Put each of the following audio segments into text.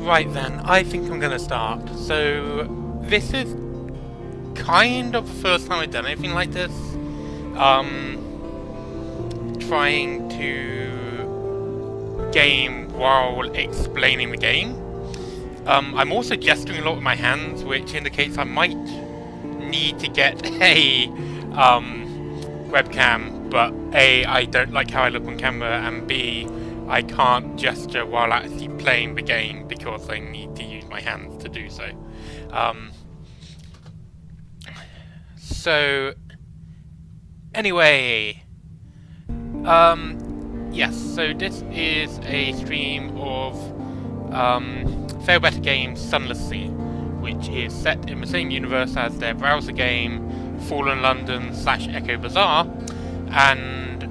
Right then, I think I'm going to start. So, this is kind of the first time I've done anything like this. Trying to game while explaining the game. I'm also gesturing a lot with my hands, which indicates I might need to get a webcam, but A, I don't like how I look on camera, and B, I can't gesture while actually playing the game because I need to use my hands to do so. Anyway, yes, so this is a stream of Failbetter Games' Sunless Sea, which is set in the same universe as their browser game Fallen London / Echo Bazaar, and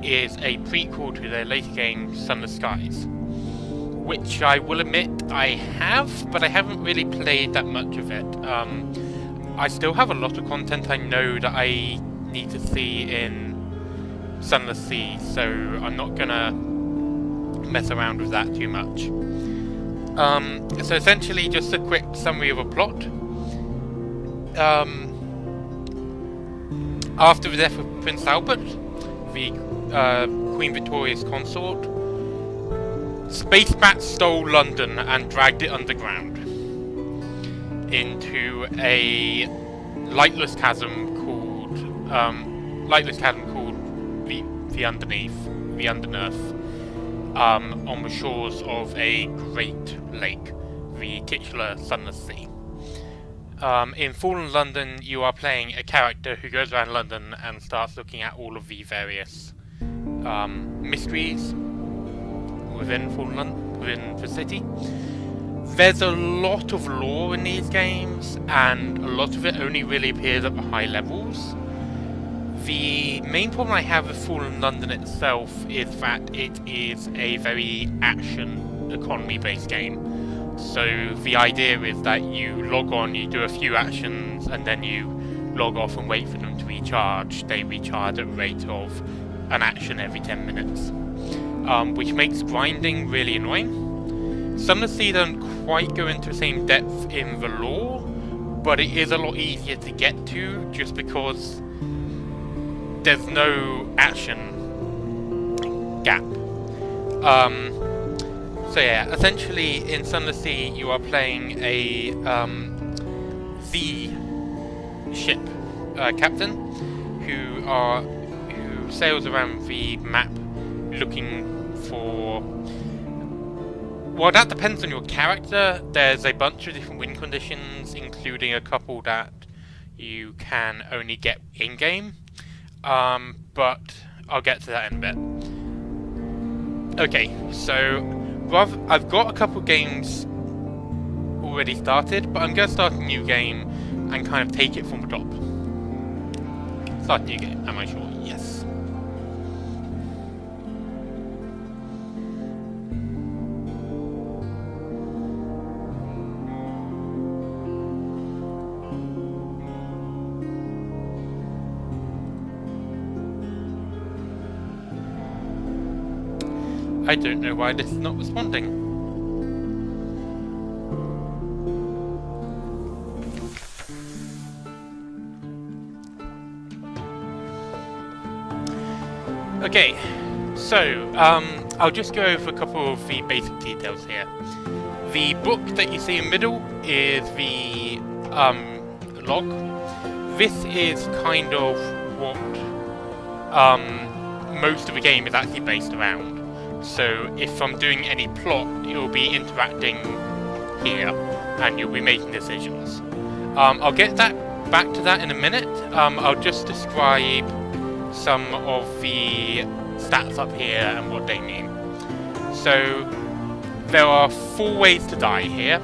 is a prequel to their later game Sunless Skies, which I will admit I have, but I haven't really played that much of it. I still have a lot of content I know that I need to see in Sunless Sea, so I'm not gonna mess around with that too much. So essentially, just a quick summary of a plot. After the death of Prince Albert, the Queen Victoria's consort, space bats stole London and dragged it underground into a lightless chasm called the Underneath, on the shores of a great lake, the titular Sunless Sea. In Fallen London, you are playing a character who goes around London and starts looking at all of the various mysteries within within the city. There's a lot of lore in these games, and a lot of it only really appears at the high levels. The main problem I have with Fallen London itself is that it is a very action economy-based game. So the idea is that you log on, you do a few actions, and then you log off and wait for them to recharge. They recharge at a rate of an action every 10 minutes, which makes grinding really annoying. Some of the Sea don't quite go into the same depth in the lore, but it is a lot easier to get to just because there's no action gap. So yeah, essentially in Sunless Sea you are playing a Z ship captain who sails around the map looking for... Well, that depends on your character. There's a bunch of different wind conditions, including a couple that you can only get in-game. But I'll get to that in a bit. Okay, so I've got a couple games already started, but I'm going to start a new game and kind of take it from the top. Start a new game, am I sure? Yes. I don't know why this is not responding. Okay, so I'll just go over a couple of the basic details here. The book that you see in the middle is the log. This is kind of what most of the game is actually based around. So if I'm doing any plot, you'll be interacting here, and you'll be making decisions. I'll get back to that in a minute. I'll just describe some of the stats up here and what they mean. So there are 4 ways to die here.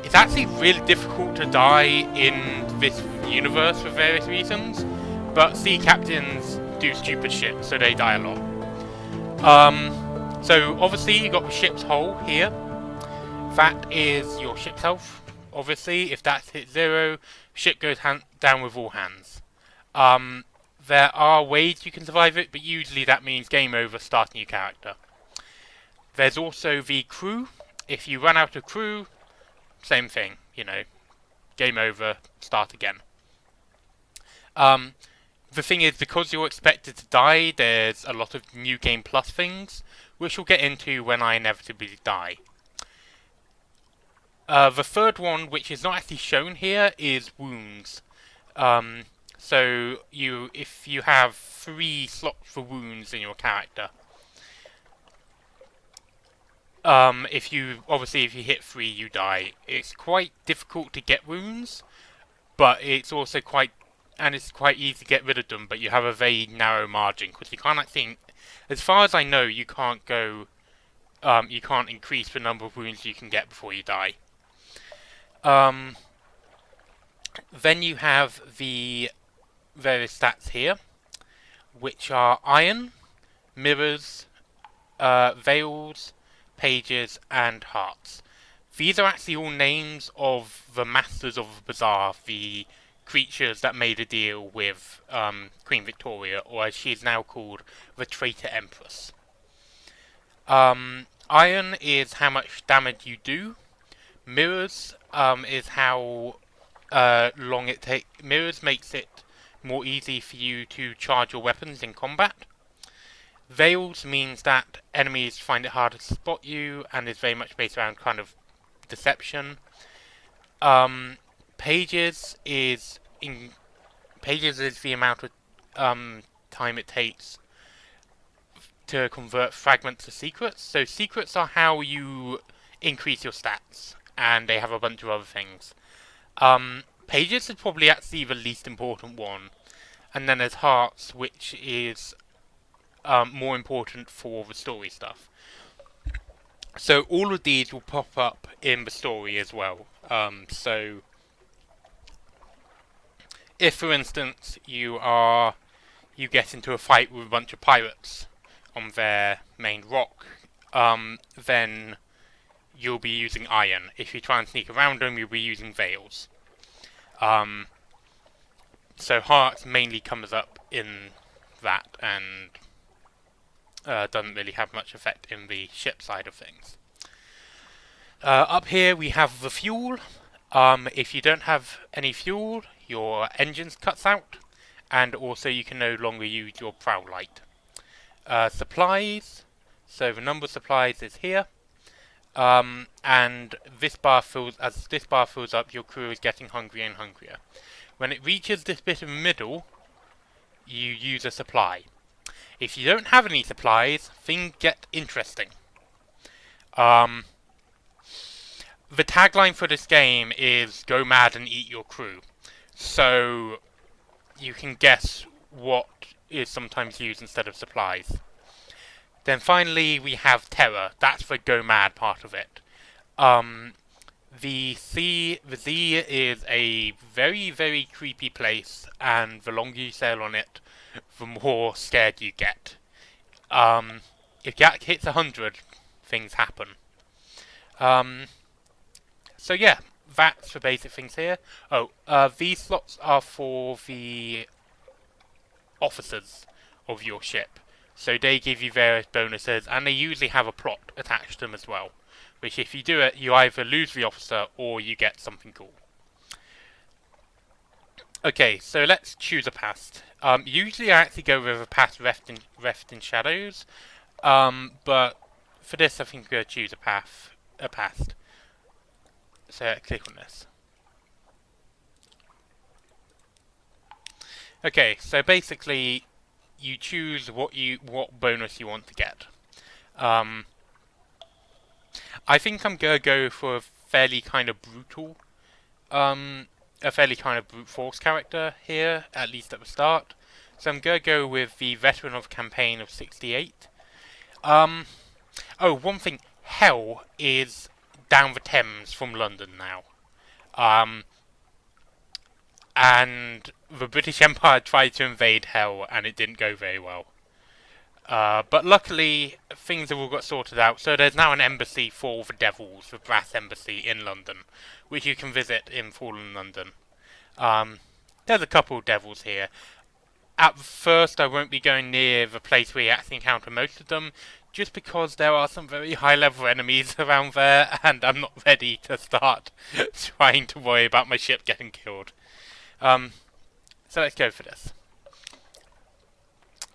It's actually really difficult to die in this universe for various reasons, but sea captains do stupid shit, so they die a lot. So obviously you got the ship's hull here. That is your ship's health. Obviously, if that's hit 0, ship goes down with all hands. There are ways you can survive it, but usually that means game over, start a new character. There's also the crew. If you run out of crew, same thing, you know, game over, start again. The thing is, because you're expected to die, there's a lot of New Game Plus things, which we'll get into when I inevitably die. The third one, which is not actually shown here, is wounds. So if you have 3 slots for wounds in your character, if you hit 3, you die. It's quite difficult to get wounds, but it's also quite easy to get rid of them. But you have a very narrow margin because you can't actually, as far as I know, you can't go, you can't increase the number of wounds you can get before you die. Then you have the various stats here, which are iron, mirrors, veils, pages, and hearts. These are actually all names of the Masters of the Bazaar, the creatures that made a deal with Queen Victoria, or as she is now called, the Traitor Empress. Iron is how much damage you do. Mirrors is how long it takes. Mirrors makes it more easy for you to charge your weapons in combat. Veils means that enemies find it harder to spot you, and is very much based around kind of deception. Pages is the amount of time it takes to convert fragments to secrets. So secrets are how you increase your stats, and they have a bunch of other things. Pages is probably actually the least important one, and then there's hearts, which is more important for the story stuff. So all of these will pop up in the story as well. So if, for instance, you get into a fight with a bunch of pirates on their main rock, then you'll be using iron. If you try and sneak around them, you'll be using veils. So hearts mainly comes up in that, and doesn't really have much effect in the ship side of things. Up here we have the fuel. If you don't have any fuel, your engines cuts out, and also you can no longer use your prow light. Supplies. So the number of supplies is here. And this bar fills up, your crew is getting hungrier and hungrier. When it reaches this bit in the middle, you use a supply. If you don't have any supplies, things get interesting. The tagline for this game is "Go mad and eat your crew," so you can guess what is sometimes used instead of supplies. Then finally we have terror. That's the go mad part of it. The Z is a very, very creepy place, and the longer you sail on it, the more scared you get. If Jack hits 100, things happen. So yeah, that's the basic things here. These slots are for the officers of your ship. So they give you various bonuses, and they usually have a plot attached to them as well. Which if you do it, you either lose the officer or you get something cool. Okay, so let's choose a past. Usually I actually go with a past reft in shadows. But for this I think we're going to choose a past. So click on this. Okay, so basically you choose what bonus you want to get. I think I'm gonna go for a fairly kind of brutal, brute force character here, at least at the start. So I'm gonna go with the veteran of campaign of 68. One thing, Hell is down the Thames from London now. And the British Empire tried to invade Hell, and it didn't go very well. But luckily, things have all got sorted out, so there's now an embassy for the Devils, the Brass Embassy in London, which you can visit in Fallen London. There's a couple of Devils here. At first, I won't be going near the place where you actually encounter most of them, just because there are some very high level enemies around there, and I'm not ready to start trying to worry about my ship getting killed. So let's go for this.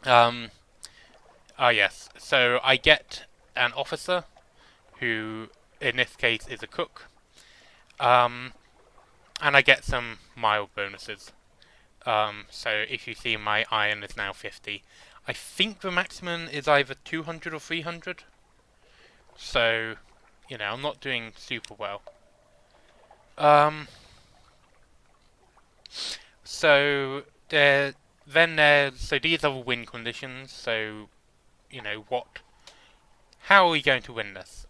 Oh yes, so I get an officer, who in this case is a cook, and I get some mild bonuses. So if you see, my iron is now 50. I think the maximum is either 200 or 300. So, you know, I'm not doing super well. So so these are the win conditions. So, you know, how are we going to win this?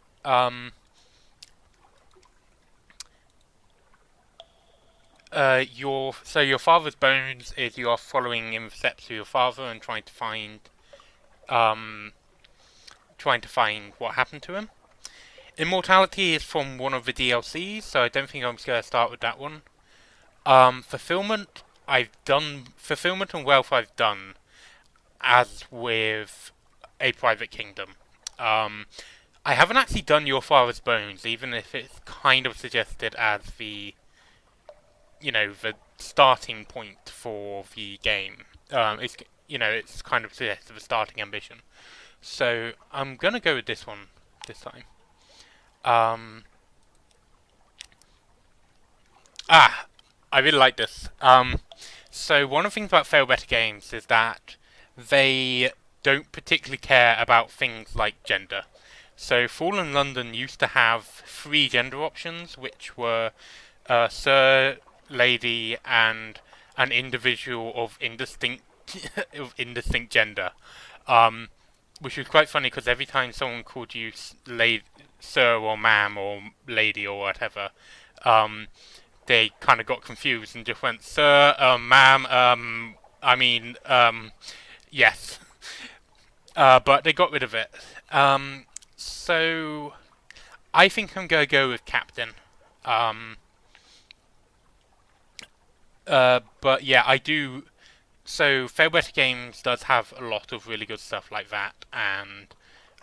Your father's bones is you are following in the steps of your father and trying to find what happened to him. Immortality is from one of the DLCs, so I don't think I'm just going to start with that one. Fulfillment and wealth I've done, as with A Private Kingdom. I haven't actually done Your Father's Bones, even if it's kind of suggested as the starting point for the game. It's kind of suggested the starting ambition. So I'm gonna go with this one this time. I really like this. So one of the things about Failbetter Games is that they don't particularly care about things like gender. So Fallen London used to have 3 gender options, which were Sir, Lady, and an individual of indistinct gender. Which was quite funny because every time someone called you Sir or Ma'am or Lady or whatever, they kind of got confused and just went, Sir, Ma'am, yes. But they got rid of it. So I think I'm going to go with Captain. But yeah, I do. So Failbetter Games does have a lot of really good stuff like that, and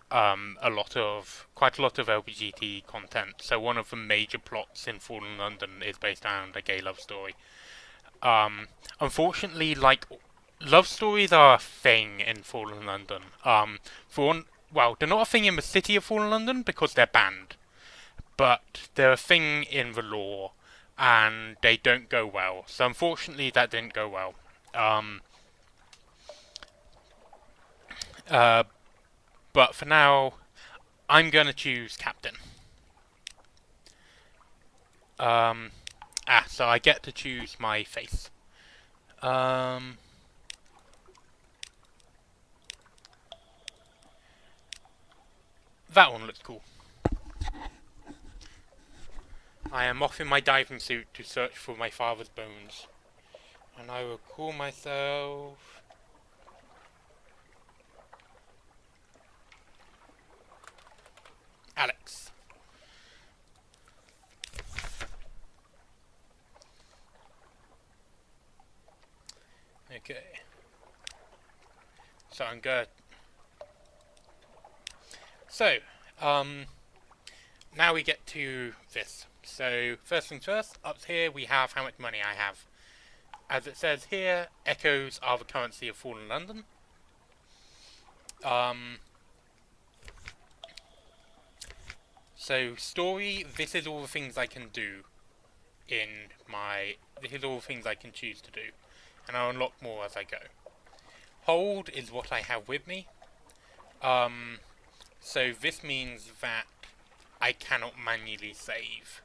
quite a lot of LGBT content. So one of the major plots in Fallen London is based around a gay love story. Unfortunately, like, love stories are a thing in Fallen London. They're not a thing in the city of Fallen London because they're banned, but they're a thing in the lore, and they don't go well. So unfortunately, that didn't go well. But for now, I'm going to choose Captain. So I get to choose my face. That one looks cool. I am off in my diving suit to search for my father's bones. And I will call myself... Alex. Okay. So I'm good. So, now we get to this. So, first things first, up here we have how much money I have. As it says here, echoes are the currency of Fallen London. So, story, this is all the things I can do this is all the things I can choose to do. And I'll unlock more as I go. Hold is what I have with me. So this means that I cannot manually save.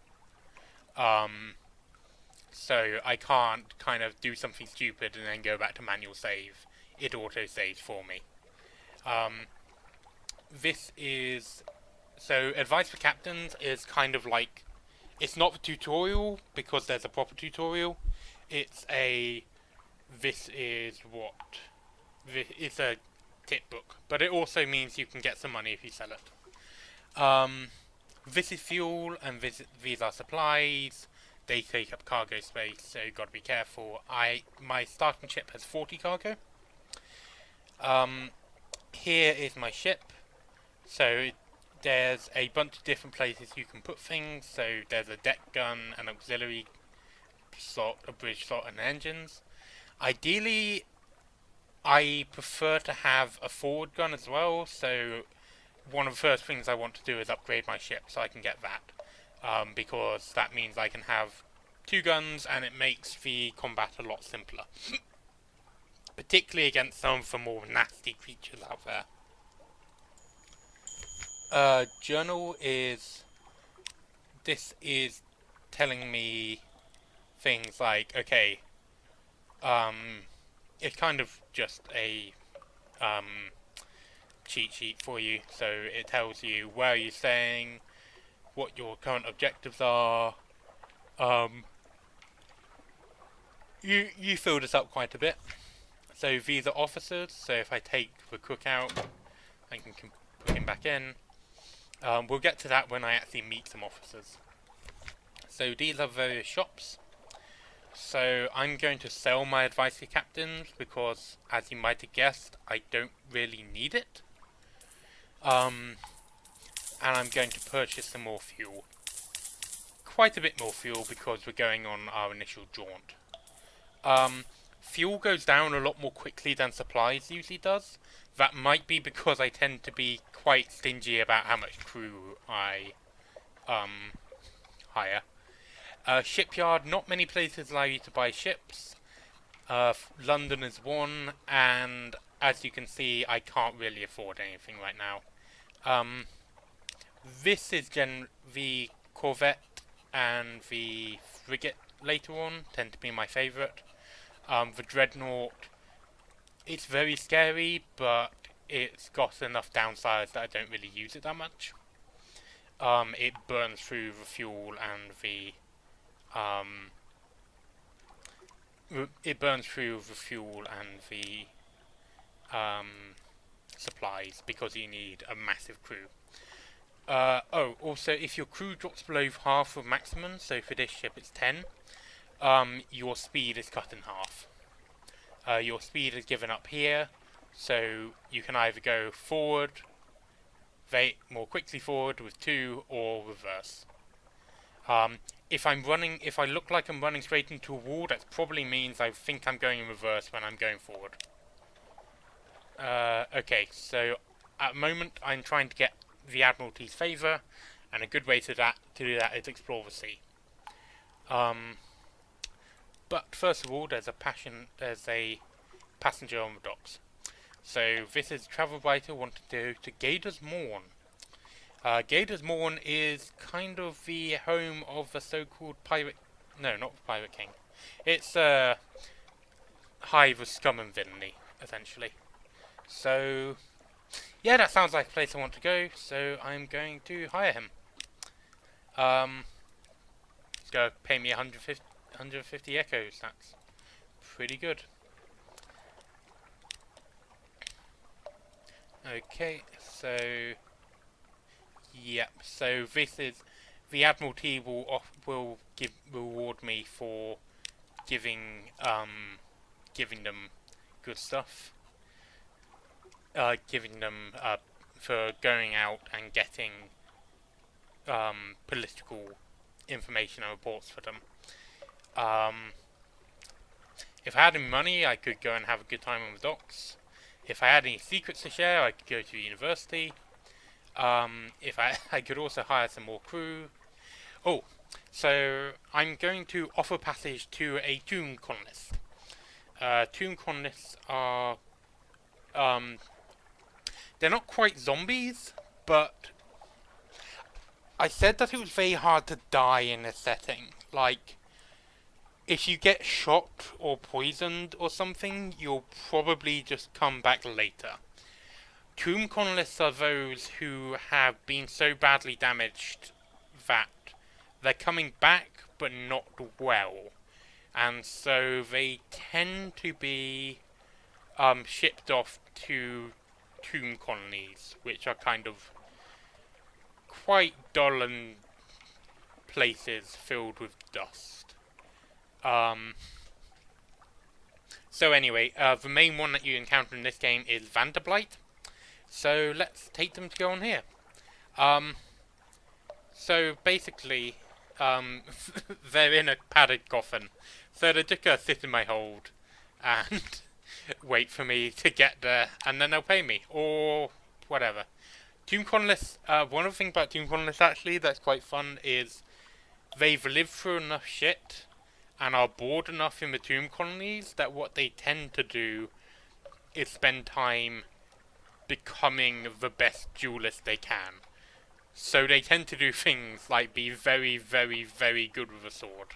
So I can't kind of do something stupid and then go back to manual save. It auto-saves for me. So advice for captains is kind of like, it's not the tutorial because there's a proper tutorial. It's a tip book, but it also means you can get some money if you sell it. This is fuel, and these are supplies. They take up cargo space, so you've got to be careful. My starting ship has 40 cargo. Here is my ship. So there's a bunch of different places you can put things. So there's a deck gun, an auxiliary slot, a bridge slot, and engines. Ideally, I prefer to have a forward gun as well. So one of the first things I want to do is upgrade my ship so I can get that. Because that means I can have two guns and it makes the combat a lot simpler. Particularly against some of the more nasty creatures out there. Journal is... This is telling me things like, okay, it's kind of just a cheat sheet for you. So it tells you where you're staying, what your current objectives are. You fill this up quite a bit. So these are officers. So if I take the cook out, I can put him back in. We'll get to that when I actually meet some officers. So these are various shops. So I'm going to sell my advisory captains because, as you might have guessed, I don't really need it. And I'm going to purchase some more fuel. Quite a bit more fuel because we're going on our initial jaunt. Fuel goes down a lot more quickly than supplies usually does. That might be because I tend to be quite stingy about how much crew I hire. Shipyard, not many places allow you to buy ships. London is one, and as you can see, I can't really afford anything right now. This is the Corvette and the Frigate later on tend to be my favourite. The Dreadnought, it's very scary, but it's got enough downsides that I don't really use it that much. It burns through the fuel and the supplies because you need a massive crew. Also, if your crew drops below half of maximum, so for this ship it's 10, your speed is cut in half. Your speed is given up here, so you can either go forward, more quickly forward with 2, or reverse. If I look like I'm running straight into a wall, that probably means I think I'm going in reverse when I'm going forward. Okay, so at the moment I'm trying to get the Admiralty's favour, and a good way to do that is explore the sea. But first of all, there's a passenger on the docks. So this is a travel writer wanting to go to Gator's Morn. Gator's Morn is kind of the home of the so-called pirate... No, not the Pirate King. It's a hive of scum and villainy, essentially. So, yeah, that sounds like a place I want to go, so I'm going to hire him. He's going to pay me 150 echoes, that's pretty good. Okay, so... Yep, so this is... The Admiralty will reward me for giving them good stuff. Giving them for going out and getting political information and reports for them. If I had any money, I could go and have a good time on the docks. If I had any secrets to share, I could go to university. If I could also hire some more crew. Oh, so I'm going to offer passage to a tomb colonist. Tomb colonists are they're not quite zombies, but I said that it was very hard to die in this setting. Like, if you get shot or poisoned or something, you'll probably just come back later. Tomb colonists are those who have been so badly damaged that they're coming back, but not well. And so they tend to be shipped off to tomb colonies, which are kind of quite dull and places filled with dust. So anyway, the main one that you encounter in this game is Vanderblight. So let's take them to go on here. So basically, they're in a padded coffin. So they're just gonna sit in my hold and wait for me to get there, and then they'll pay me, or whatever. Tomb Colonists, one of the things about Tomb Colonists actually that's quite fun is they've lived through enough shit and are bored enough in the tomb colonies that what they tend to do is spend time becoming the best duelist they can. So they tend to do things like be very, very, very good with a sword.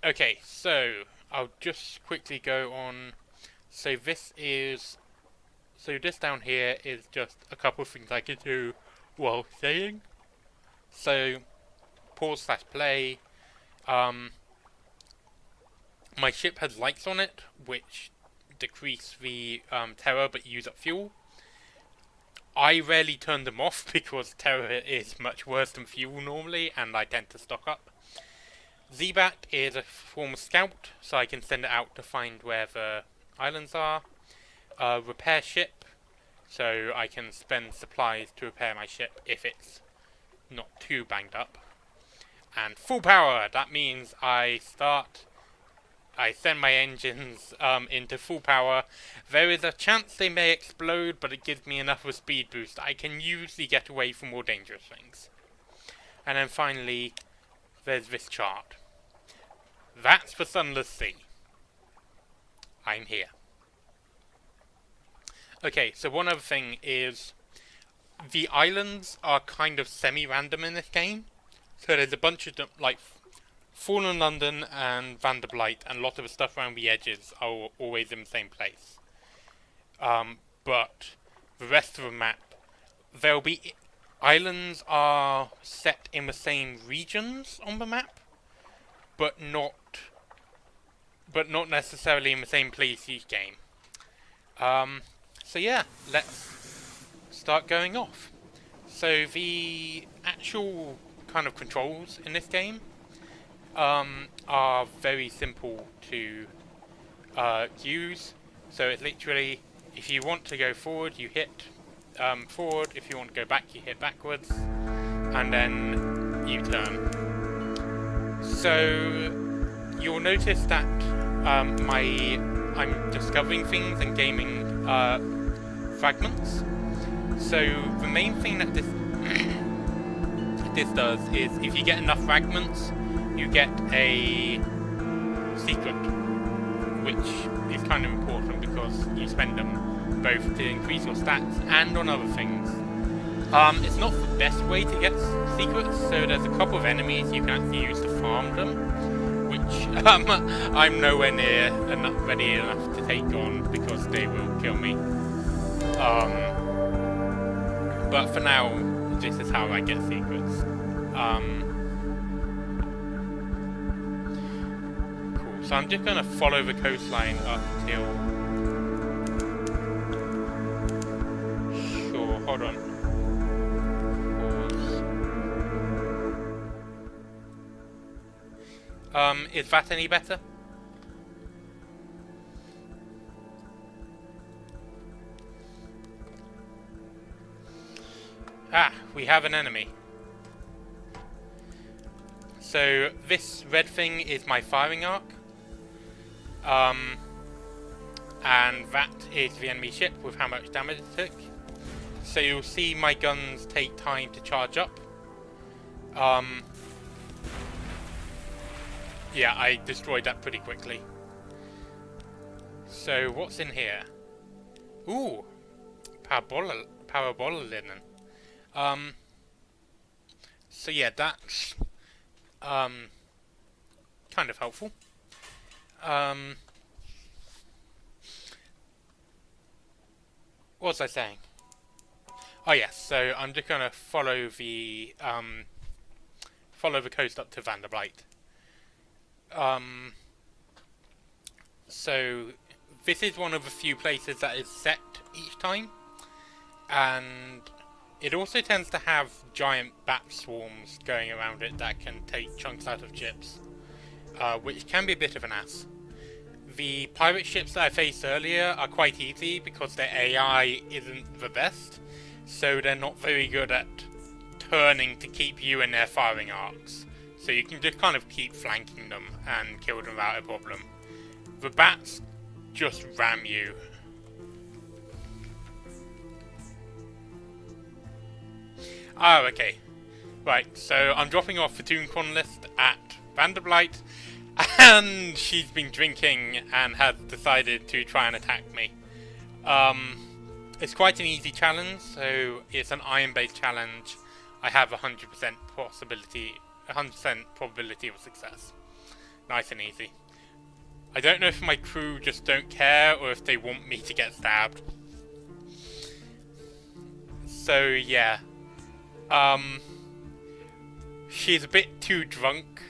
Okay, so I'll just quickly go on. So this down here is just a couple of things I can do while saying. So pause/play. My ship has lights on it, which decrease the terror but use up fuel. I rarely turn them off because terror is much worse than fuel normally, and I tend to stock up. Z-Bat is a form of scout, so I can send it out to find where the islands are. Repair ship, so I can spend supplies to repair my ship if it's not too banged up. And full power, that means I send my engines into full power. There is a chance they may explode, but it gives me enough of a speed boost. I can usually get away from more dangerous things. And then finally, there's this chart. That's the Sunless Sea. I'm here. Okay, so one other thing is the islands are kind of semi-random in this game. So there's a bunch of them, like Fallen London and Vanderblight, and a lot of the stuff around the edges are always in the same place. But the rest of the map, there'll be islands are set in the same regions on the map, but not necessarily in the same place each game. So yeah, let's start going off. So the actual kind of controls in this game are very simple to use. So it's literally, if you want to go forward, you hit forward. If you want to go back, you hit backwards, and then you turn. So you'll notice that I'm discovering things and gaining fragments. So the main thing that this does is, if you get enough fragments, you get a secret, which is kind of important because you spend them both to increase your stats and on other things. It's not the best way to get secrets, so there's a couple of enemies you can actually use to farm them, which I'm nowhere near ready enough to take on because they will kill me. But for now, this is how I get secrets. Cool. So I'm just going to follow the coastline up till... Sure, hold on. Pause. Is that any better? Ah, we have an enemy. So this red thing is my firing arc. And that is the enemy ship with how much damage it took. So you'll see my guns take time to charge up. Yeah, I destroyed that pretty quickly. So what's in here? Ooh, parabola linen. So yeah, that's kind of helpful. What was I saying? Oh yes, so I'm just gonna follow the coast up to Vanderblight. So this is one of the few places that is set each time, and it also tends to have giant bat swarms going around it that can take chunks out of ships, which can be a bit of an ass. The pirate ships that I faced earlier are quite easy because their AI isn't the best, so they're not very good at turning to keep you in their firing arcs. So you can just kind of keep flanking them and kill them without a problem. The bats just ram you. Oh, okay. Right, so I'm dropping off the Toon Colonist at Vanderblight, and she's been drinking and has decided to try and attack me. It's quite an easy challenge, so it's an iron-based challenge. I have 100% probability of success. Nice and easy. I don't know if my crew just don't care or if they want me to get stabbed. So yeah. She's a bit too drunk.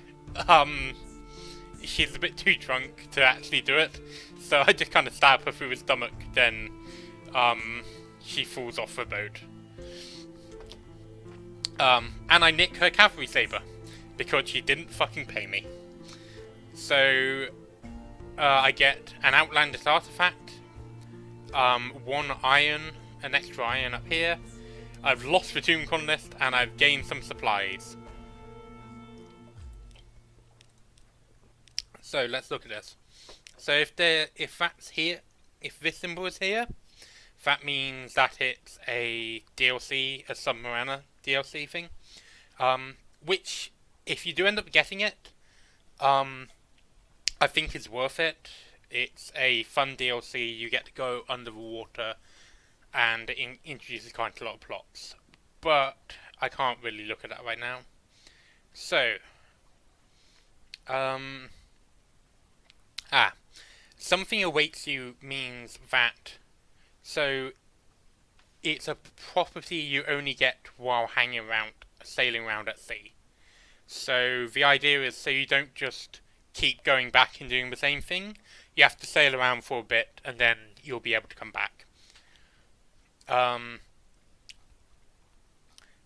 She's a bit too drunk to actually do it. So I just kind of stab her through the stomach, then she falls off the boat. And I nick her cavalry saber because she didn't fucking pay me. So I get an outlandish artifact, 1 iron, an extra iron up here. I've lost the Toon Colonist and I've gained some supplies. So let's look at this. So if that's here, if this symbol is here, that means that it's a DLC, a Submariner DLC thing. Which, if you do end up getting it, I think is worth it. It's a fun DLC. You get to go under the water, and it introduces quite a lot of plots. But I can't really look at that right now. So, something awaits you means that, so it's a property you only get while hanging around, sailing around at sea. So the idea is, so you don't just keep going back and doing the same thing, you have to sail around for a bit and then you'll be able to come back.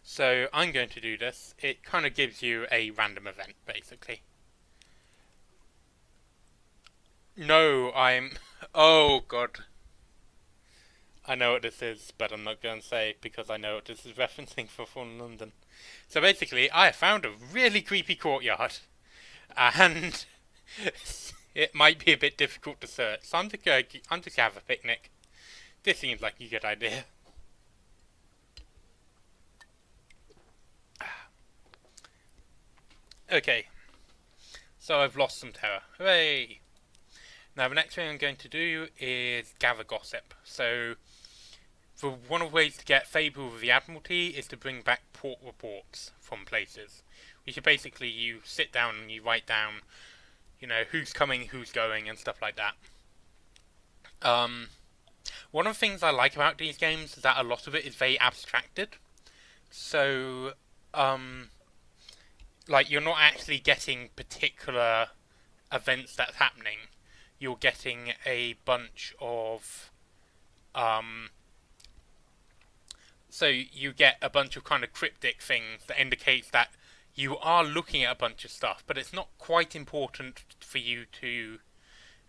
So I'm going to do this. It kind of gives you a random event, basically. No, oh god. I know what this is, but I'm not going to say because I know what this is referencing for Fallen London. So basically, I found a really creepy courtyard, and it might be a bit difficult to search. So I'm just going to have a picnic. This seems like a good idea. Okay, so I've lost some terror. Hooray! Now the next thing I'm going to do is gather gossip. So one of the ways to get favour with the Admiralty is to bring back port reports from places. Which are basically, you sit down and you write down, you know, who's coming, who's going, and stuff like that. One of the things I like about these games is that a lot of it is very abstracted. So, like, you're not actually getting particular events that's happening. You're getting a bunch of, so you get a bunch of kind of cryptic things that indicates that you are looking at a bunch of stuff, but it's not quite important for you to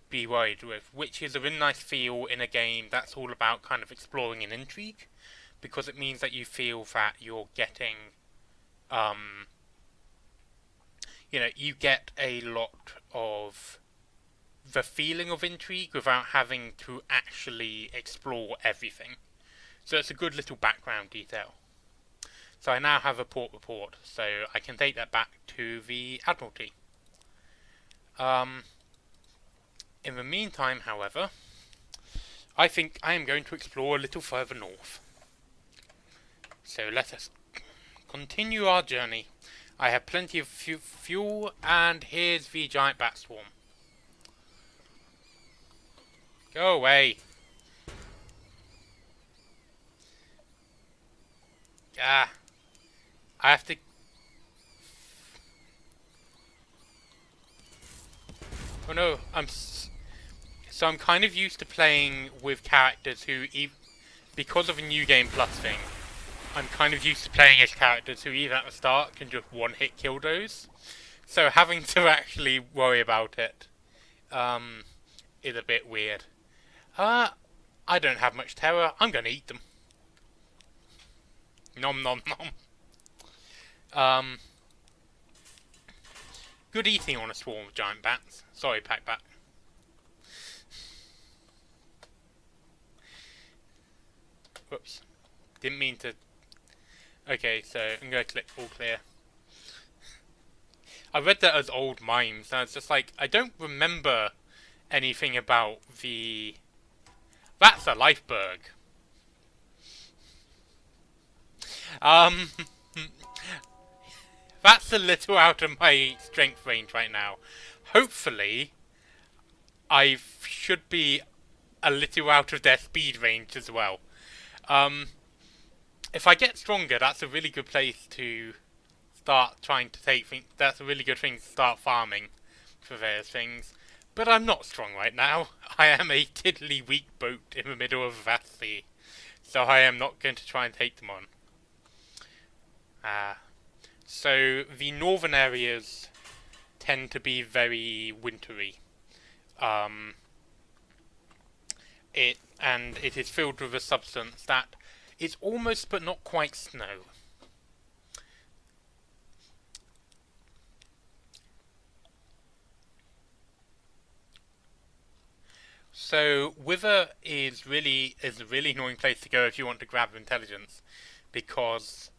be worried with, which is a really nice feel in a game that's all about kind of exploring an intrigue, because it means that you feel that you're getting, you know, you get a lot of the feeling of intrigue without having to actually explore everything. So it's a good little background detail. So I now have a port report, so I can take that back to the Admiralty. In the meantime, however, I think I am going to explore a little further north. So let us continue our journey. I have plenty of fuel, and here's the giant bat swarm. Go away. Ah. I have to... Oh no, So I'm kind of used to playing with characters who, because of a New Game Plus thing, I'm kind of used to playing as characters who even at the start can just one-hit kill those. So having to actually worry about it is a bit weird. I don't have much terror. I'm gonna eat them. Nom nom nom. Um, Good eating on a swarm of giant bats. Sorry, packbat. Whoops. Didn't mean to. Okay, so I'm gonna click all clear. I read that as old mimes, and it's just like, I don't remember anything about the... That's a lifeberg. That's a little out of my strength range right now. Hopefully, I should be a little out of their speed range as well. If I get stronger, that's a really good place to start trying to take things. That's a really good thing to start farming for various things. But I'm not strong right now. I am a tiddly weak boat in the middle of a vast sea. So I am not going to try and take them on. So the northern areas tend to be very wintry. It is filled with a substance that is almost but not quite snow. So Wither is a really annoying place to go if you want to grab intelligence, because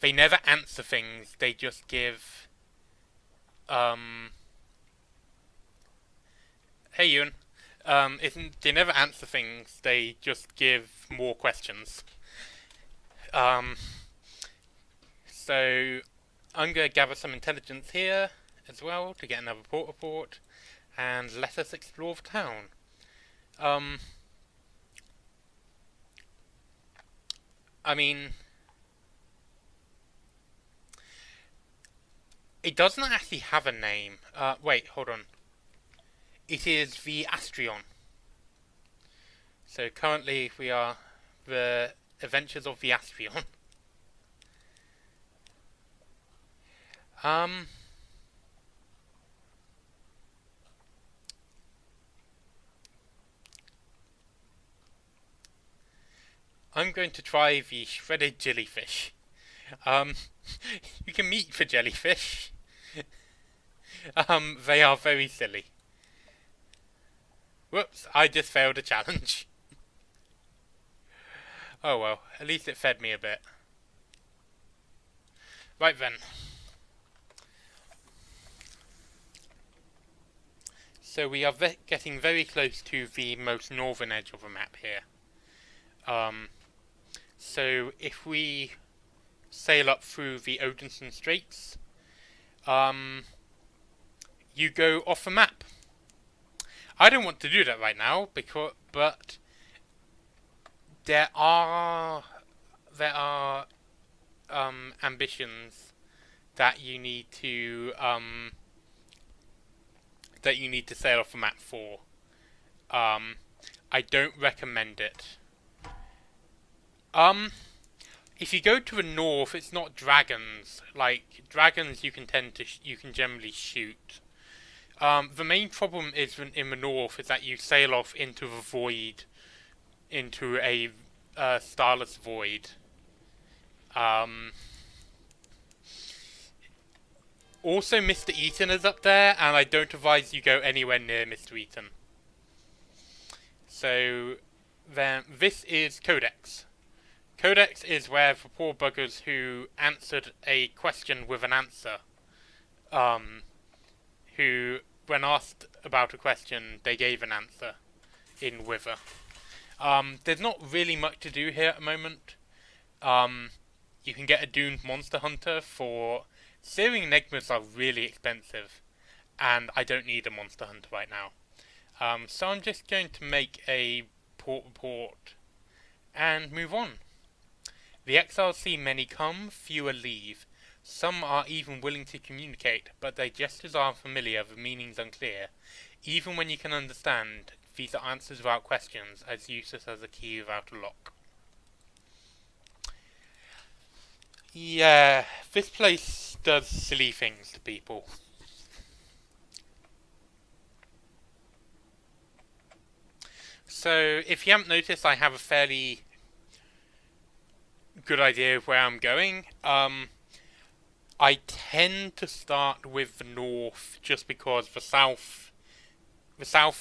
they never answer things. They just give. Hey Ewan. They never answer things. They just give more questions. So I'm going to gather some intelligence here as well to get another port report, and let us explore the town. I mean, it doesn't actually have a name. Wait, hold on. It is the Astrion. So currently we are the Adventures of the Astrion. I'm going to try the shredded jellyfish. You can meet the jellyfish. They are very silly. Whoops, I just failed a challenge. Oh well, at least it fed me a bit. Right then. So we are getting very close to the most northern edge of the map here. So if we sail up through the Odinson Straits, you go off the map. I don't want to do that right now, but there are ambitions that you need to sail off the map for. I don't recommend it. If you go to the north, it's not dragons. Like dragons, you can generally shoot. The main problem is in the north is that you sail off into the void, into a starless void. Also, Mr. Eaton is up there, and I don't advise you go anywhere near Mr. Eaton. So, then this is Codex. Codex is where the poor buggers who answered a question with an answer, who, when asked about a question, they gave an answer in Wither. There's not really much to do here at the moment. You can get a Doomed Monster Hunter for... Searing Enigmas are really expensive, and I don't need a Monster Hunter right now. So I'm just going to make a port report and move on. The exiles see many come, fewer leave. Some are even willing to communicate, but their gestures are unfamiliar, the meanings unclear. Even when you can understand, these are answers without questions, as useless as a key without a lock. Yeah, this place does silly things to people. So, if you haven't noticed, I have a fairly good idea of where I'm going. I tend to start with the north just because the south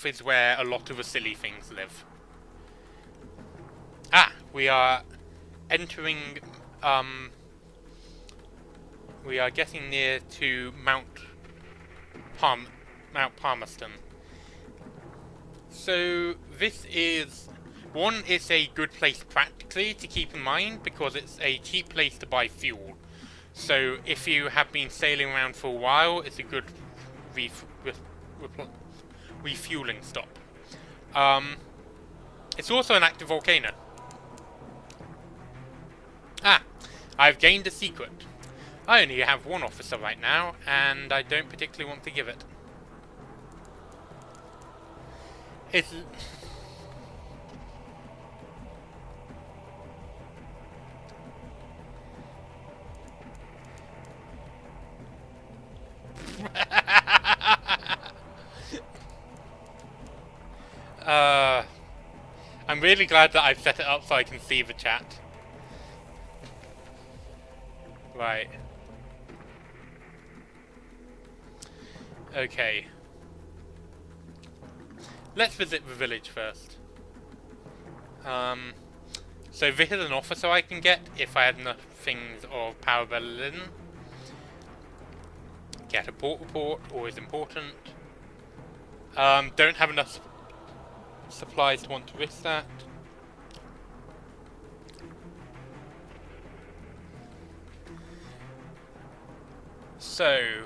is where a lot of the silly things live. Ah, we are entering, we are getting near to Mount Palmerston. So this is one. It's a good place practically to keep in mind because it's a cheap place to buy fuel. So if you have been sailing around for a while, it's a good refueling stop. It's also an active volcano. Ah, I've gained a secret. I only have one officer right now, and I don't particularly want to give it. It's... I'm really glad that I've set it up so I can see the chat. Right. Okay. Let's visit the village first. So this is an officer I can get if I had enough things of Failbetter. Get a port report, always important. Don't have enough supplies to want to risk that. So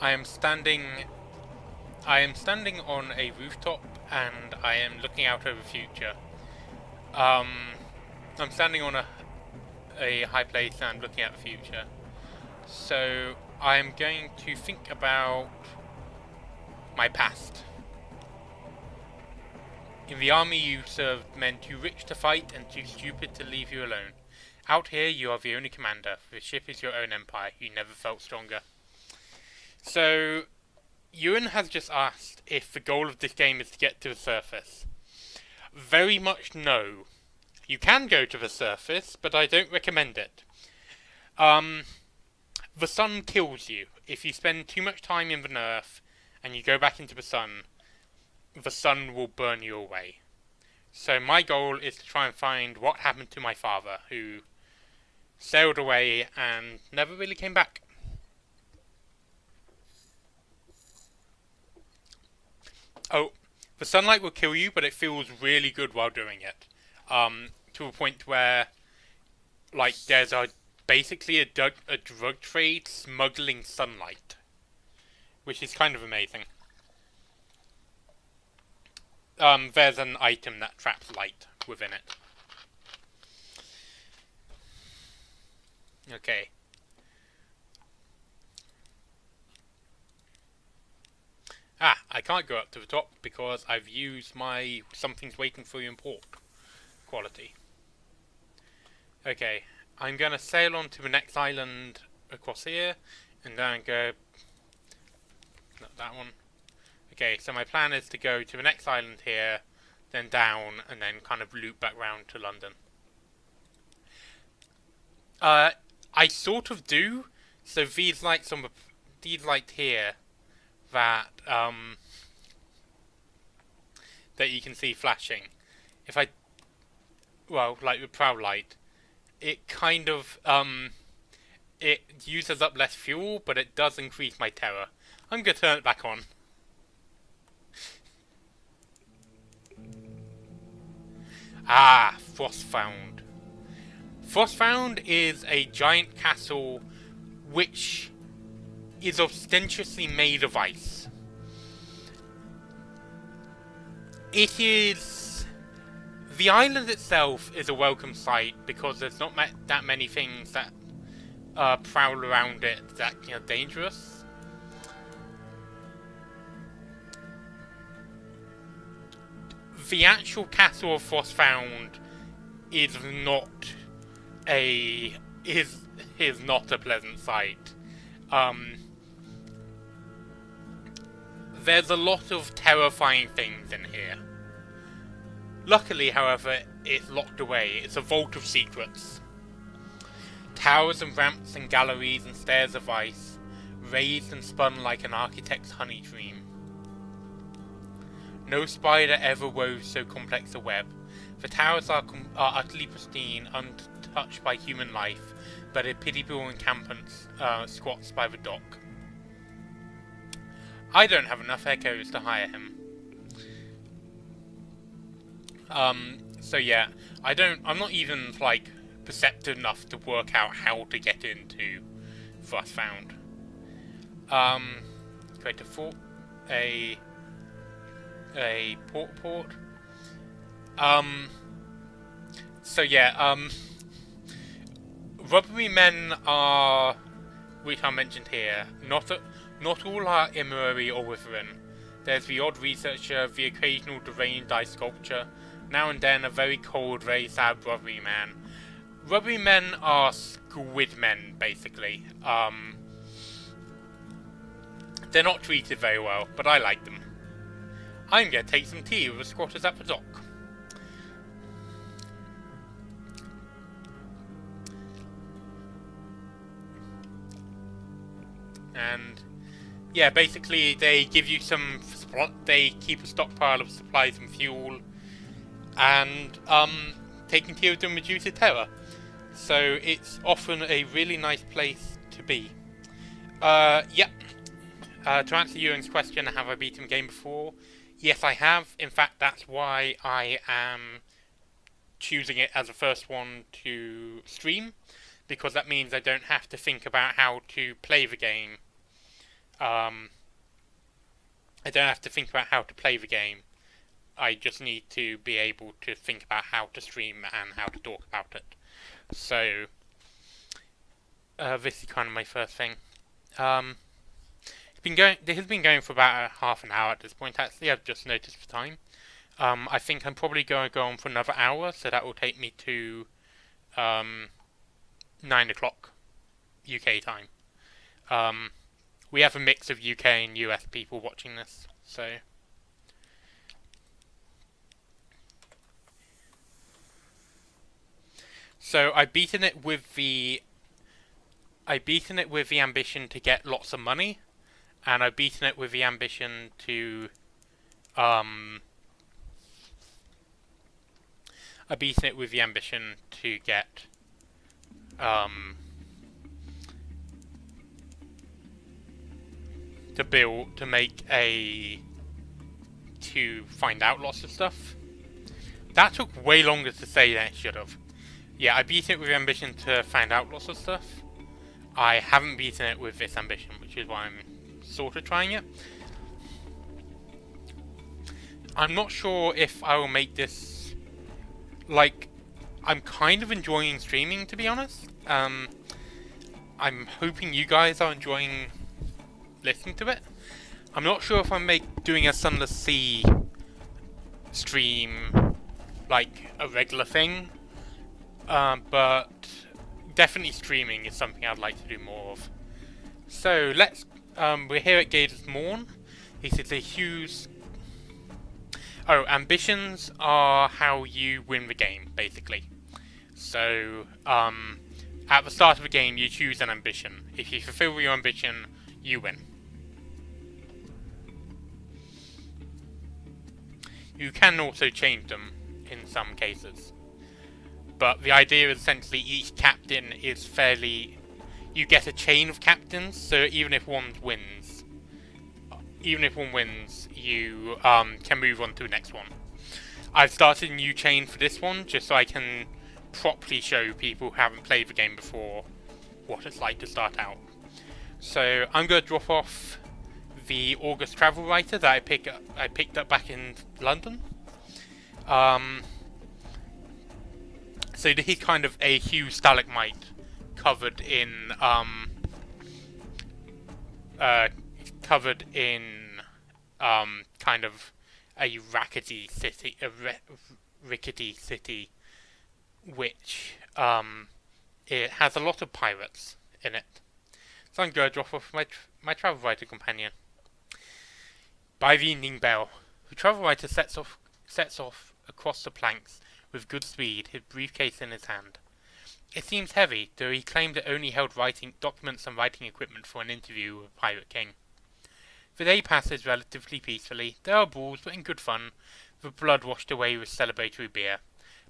I am standing on a rooftop and I am looking out over the future. I'm standing on a high place and I'm looking at the future. So I am going to think about my past. In the army you served men too rich to fight and too stupid to leave you alone. Out here you are the only commander. The ship is your own empire. You never felt stronger. So Ewan has just asked if the goal of this game is to get to the surface. Very much no. You can go to the surface, but I don't recommend it. The sun kills you. If you spend too much time in the earth and you go back into the sun will burn you away. So my goal is to try and find what happened to my father, who sailed away and never really came back. Oh, the sunlight will kill you, but it feels really good while doing it. To a point where, like, there's basically a drug trade smuggling sunlight, which is kind of amazing. There's an item that traps light within it. Okay. Ah, I can't go up to the top because I've used my something's waiting for you import quality. Okay, I'm going to sail on to the next island across here, and then go... Not that one. Okay, so my plan is to go to the next island here, then down, and then kind of loop back round to London. I sort of do. So these lights on these lights here that that you can see flashing. If I, well, like the prow light, it kind of it uses up less fuel, but it does increase my terror. I'm gonna turn it back on. Ah, Frostfound. Frostfound is a giant castle which is ostentatiously made of ice. It is... The island itself is a welcome sight because there's not that many things that prowl around it that are dangerous. The actual castle of Frostfound is not a pleasant sight. There's a lot of terrifying things in here. Luckily, however, it's locked away. It's a vault of secrets. Towers and ramps and galleries and stairs of ice, raised and spun like an architect's honey dream. No spider ever wove so complex a web. The towers are utterly pristine, untouched by human life, but a pitiable encampment squats by the dock. I don't have enough echoes to hire him. So yeah, I'm not even, like, perceptive enough to work out how to get into Frostfound. Create a fort, a port. So yeah, rubbery men are, which I mentioned here, not all are Imuri or Withering. There's the odd researcher, the occasional deranged ice sculpture, now and then a very cold, very sad rubbery man. Rubbery men are squid men, basically. They're not treated very well, but I like them. I'm going to take some tea with the squatters at the dock. And yeah, basically they give you they keep a stockpile of supplies and fuel, and taking tea with them reduces terror. So it's often a really nice place to be. Yeah. To answer Ewan's question, have I beaten the game before? Yes, I have. In fact, that's why I am choosing it as the first one to stream, because that means I don't have to think about how to play the game. I don't have to think about how to play the game. I just need to be able to think about how to stream and how to talk about it. So, this is kind of my first thing. This has been going for about half an hour at this point, actually. I've just noticed the time. I think I'm probably going to go on for another hour, so that will take me to 9 o'clock UK time. We have a mix of UK and US people watching this, so... So I've beaten it with the ambition to get lots of money, and I've beaten it with the ambition to get to find out lots of stuff. That took way longer to say than it should have. Yeah, I beat it with the ambition to find out lots of stuff. I haven't beaten it with this ambition, which is why I'm sort of trying it. I'm not sure if I will make this... Like, I'm kind of enjoying streaming, to be honest. I'm hoping you guys are enjoying listening to it. I'm not sure if I'm doing a Sunless Sea stream like a regular thing. But definitely streaming is something I'd like to do more of. So let's, we're here at Gator's Morn. This is a huge... Oh, ambitions are how you win the game, basically. So, at the start of the game you choose an ambition. If you fulfill your ambition, you win. You can also change them in some cases. But the idea is essentially each captain is fairly... You get a chain of captains, so even if one wins, you can move on to the next one. I've started a new chain for this one, just so I can properly show people who haven't played the game before what it's like to start out. So I'm going to drop off the August Travel Writer that I picked up back in London. So he's kind of a huge stalagmite covered in kind of a rickety city, which it has a lot of pirates in it. So I'm going to drop off my travel writer companion. By the evening bell, the travel writer sets off across the planks with good speed, his briefcase in his hand. It seems heavy, though he claimed it only held writing documents and writing equipment for an interview with Pirate King. The day passes relatively peacefully. There are brawls, but in good fun, the blood washed away with celebratory beer.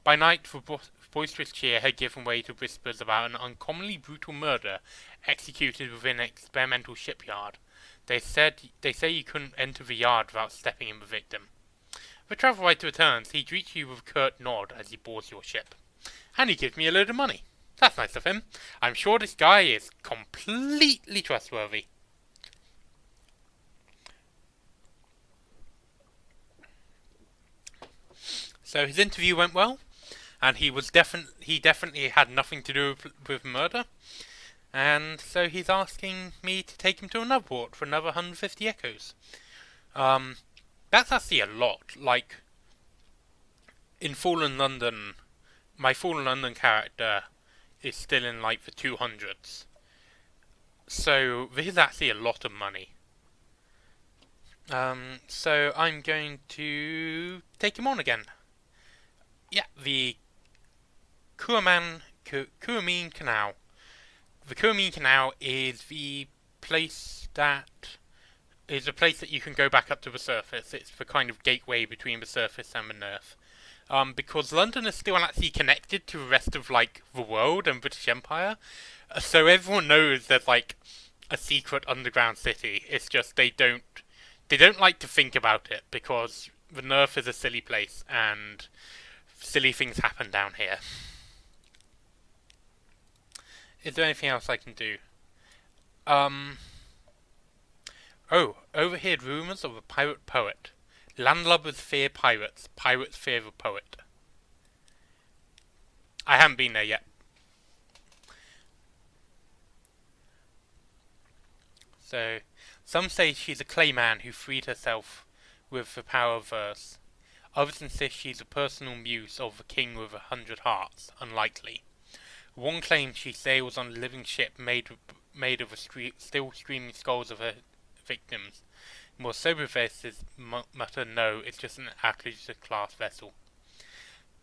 By night, the boisterous cheer had given way to whispers about an uncommonly brutal murder executed within an experimental shipyard. They say you couldn't enter the yard without stepping in the victim. The travel writer returns. He greets you with a curt nod as he boards your ship. And he gives me a load of money. That's nice of him. I'm sure this guy is completely trustworthy. So his interview went well, and he definitely had nothing to do with murder, and so he's asking me to take him to another port for another 150 echoes. That's actually a lot. Like, in Fallen London, my Fallen London character is still in like the 200s, so this is actually a lot of money. So I'm going to take him on again. Yeah, the Kuamine Canal. The Kuamine Canal is the place that you can go back up to the surface. It's the kind of gateway between the surface and the Nerf. Because London is still actually connected to the rest of like the world and British Empire, so everyone knows there's like a secret underground city. It's just they don't like to think about it because the Nerf is a silly place and silly things happen down here. Is there anything else I can do? Overheard rumours of a pirate poet. Landlubbers fear pirates. Pirates fear the poet. I haven't been there yet. So, some say she's a clayman who freed herself with the power of verse. Others insist she's a personal muse of the king with 100 hearts. Unlikely. One claims she sails on a living ship made of still screaming skulls of her victims. More sober voices mutter no, it's just an Atlas-class vessel.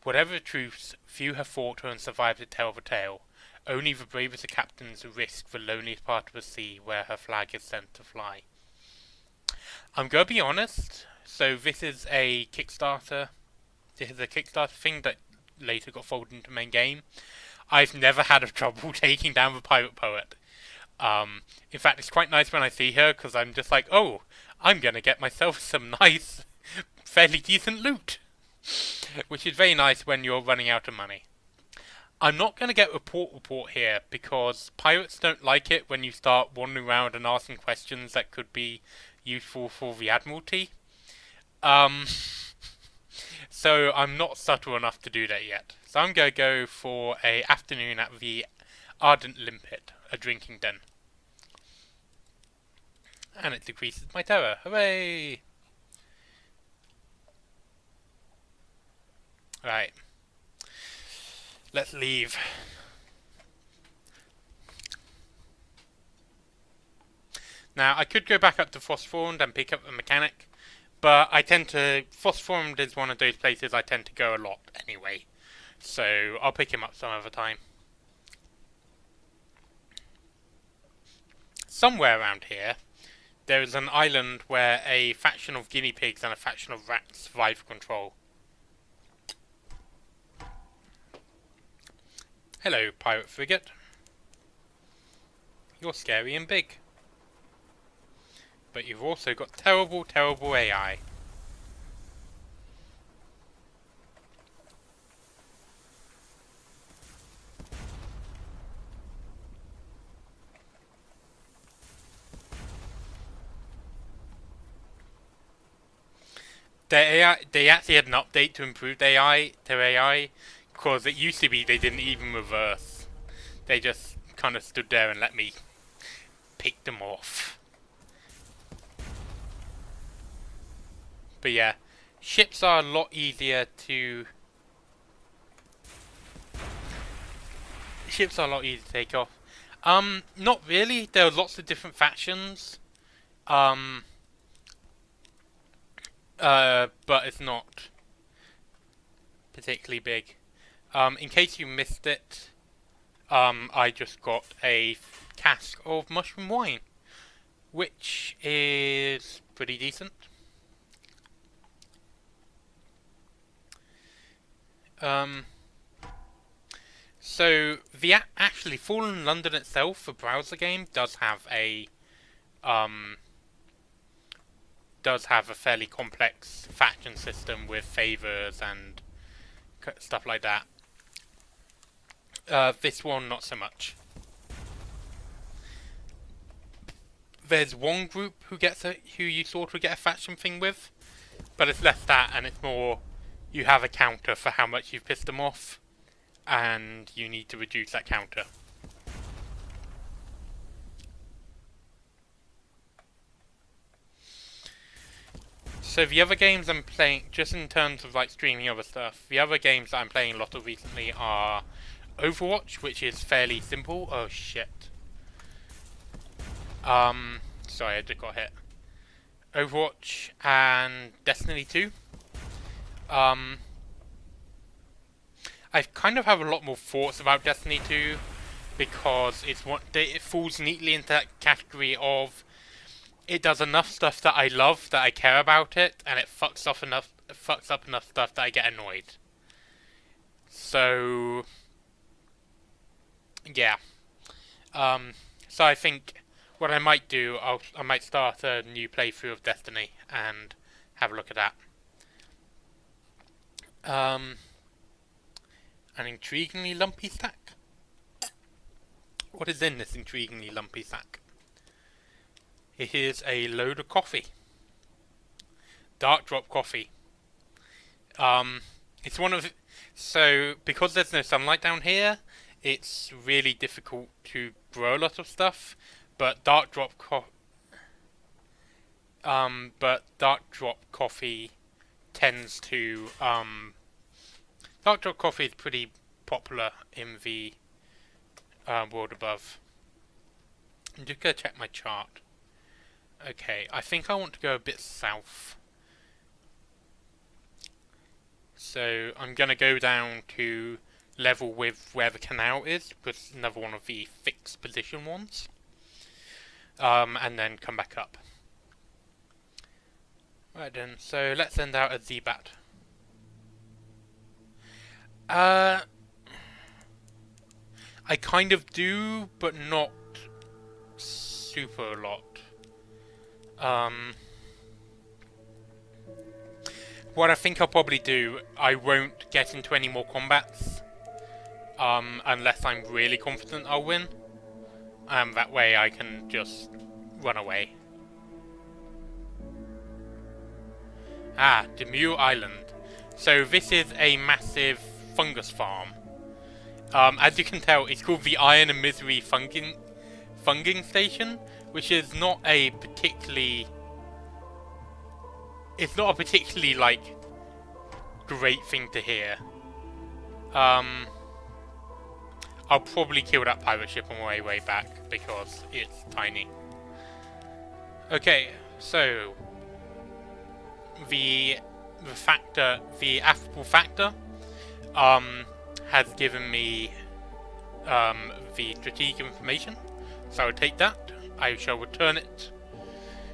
Whatever the truths, few have fought her and survived to tell the tale. Only the bravest of captains risk the loneliest part of the sea where her flag is sent to fly. I'm going to be honest. So this is a Kickstarter. This is a Kickstarter thing that later got folded into main game. I've never had a trouble taking down the pirate poet. In fact, it's quite nice when I see her because I'm just like, oh, I'm gonna get myself some nice, fairly decent loot, which is very nice when you're running out of money. I'm not gonna get a report here because pirates don't like it when you start wandering around and asking questions that could be useful for the Admiralty. So I'm not subtle enough to do that yet. So I'm going to go for an afternoon at the Ardent Limpet, a drinking den. And it decreases my terror. Hooray! Right. Let's leave. Now, I could go back up to Frostformed and pick up a mechanic, but Frostformed is one of those places I tend to go a lot anyway. So I'll pick him up some other time. Somewhere around here, there is an island where a faction of guinea pigs and a faction of rats vie for control. Hello, pirate frigate. You're scary and big. But you've also got terrible, terrible AI. They actually had an update to improve their AI, because it used to be they didn't even reverse. They just kind of stood there and let me pick them off. But yeah, ships are a lot easier to take off. Not really. There are lots of different factions. But it's not. particularly big. In case you missed it, I just got a cask of mushroom wine, which is pretty decent. So actually Fallen London itself, the browser game, does have a fairly complex faction system with favors and stuff like that. This one, not so much. There's one group who you sort of get a faction thing with, but it's less that, and it's more you have a counter for how much you've pissed them off, and you need to reduce that counter. So the other games I'm playing, just in terms of like streaming other stuff, the other games that I'm playing a lot of recently are Overwatch, which is fairly simple. Oh shit. Sorry, I just got hit. Overwatch and Destiny 2. I kind of have a lot more thoughts about Destiny 2 because it falls neatly into that category of it does enough stuff that I love, that I care about it, and it fucks up enough stuff that I get annoyed. So yeah. So I think what I might do, I might start a new playthrough of Destiny and have a look at that. An intriguingly lumpy sack. What is in this intriguingly lumpy sack? It is a load of coffee. Dark drop coffee. It's one of... So, because there's no sunlight down here, it's really difficult to grow a lot of stuff. But dark drop coffee tends to... dark drop coffee is pretty popular in the world above. I'm just going to check my chart. Okay, I think I want to go a bit south. So I'm going to go down to level with where the canal is, because it's another one of the fixed position ones. And then come back up. Right then, so let's send out a Z-Bat. I kind of do, but not super a lot. What I think I'll probably do, I won't get into any more combats, unless I'm really confident I'll win. That way I can just run away. Demure Island. So this is a massive fungus farm. As you can tell, it's called the Iron and Misery Funging Station, which is not a particularly... It's not a particularly, like, great thing to hear. I'll probably kill that pirate ship on my way back, because it's tiny. Okay, so... The affable factor, has given me, the strategic information. So I'll take that. I shall return it.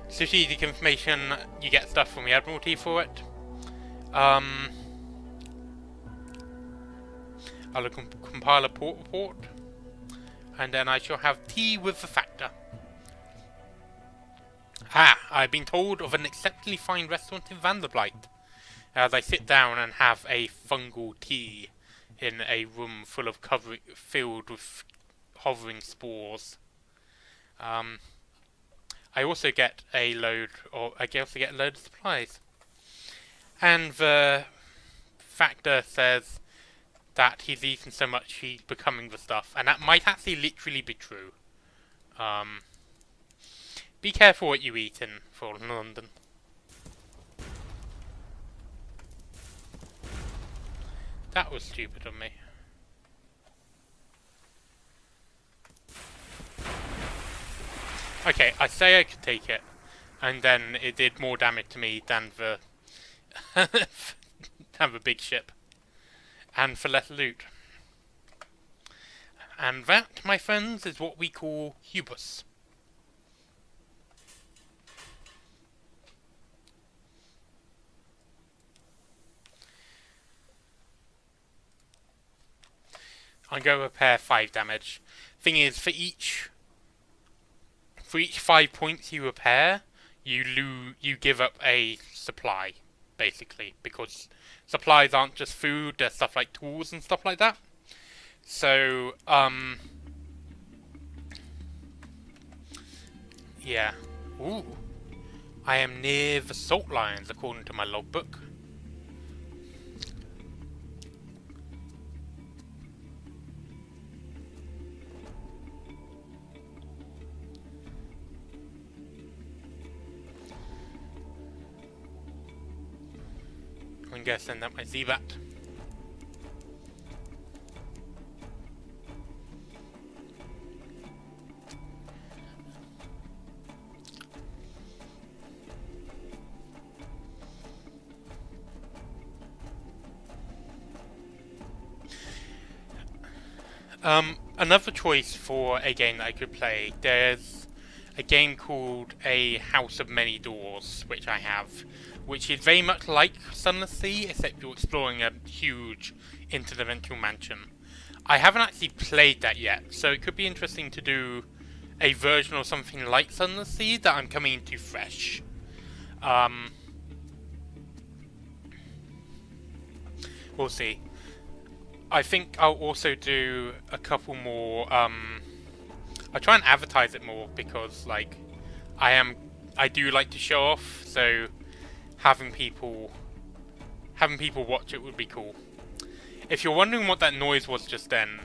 Strategic information, you get stuff from the Admiralty for it. I'll compile a port report, and then I shall have tea with the factor. I've been told of an exceptionally fine restaurant in Vanderbilt. As I sit down and have a fungal tea in a room filled with hovering spores. I also get a load of supplies. And the factor says that he's eaten so much he's becoming the stuff, and that might actually literally be true. Be careful what you eat in Fallen London. That was stupid of me. Okay, I say I could take it, and then it did more damage to me than the than the big ship. and for less loot. And that, my friends, is what we call hubris. I'm going to repair 5 damage. Thing is, for each 5 points you repair, you give up a supply, basically, because supplies aren't just food, there's stuff like tools and stuff like that. So, yeah. Ooh. I am near the salt lions, according to my logbook. I'm guessing that might see that. Another choice for a game that I could play, there's a game called A House of Many Doors, which I have, which is very much like Sunless Sea, except you're exploring a huge interdimensional mansion. I haven't actually played that yet, so it could be interesting to do a version of something like Sunless Sea that I'm coming into fresh. We'll see. I think I'll also do a couple more. I'll try and advertise it more because, like, I do like to show off. So having people watch it would be cool. If you're wondering what that noise was just then,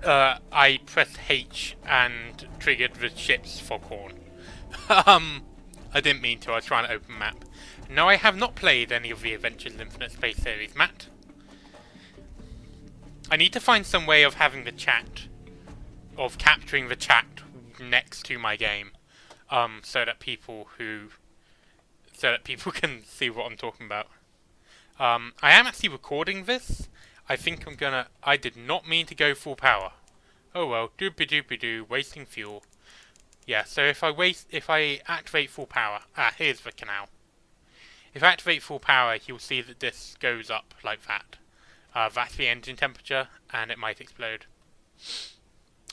I pressed H and triggered the ship's foghorn. I didn't mean to. I was trying to open map. No, I have not played any of the Adventures Infinite Space series, Matt. I need to find some way of having the chat, of capturing the chat next to my game, so that people can see what I'm talking about. I am actually recording this. I think I did not mean to go full power. Oh well, doopy doopy doo, wasting fuel. Yeah, so if I activate full power, here's the canal. If I activate full power, you'll see that this goes up like that. That's the engine temperature, and it might explode.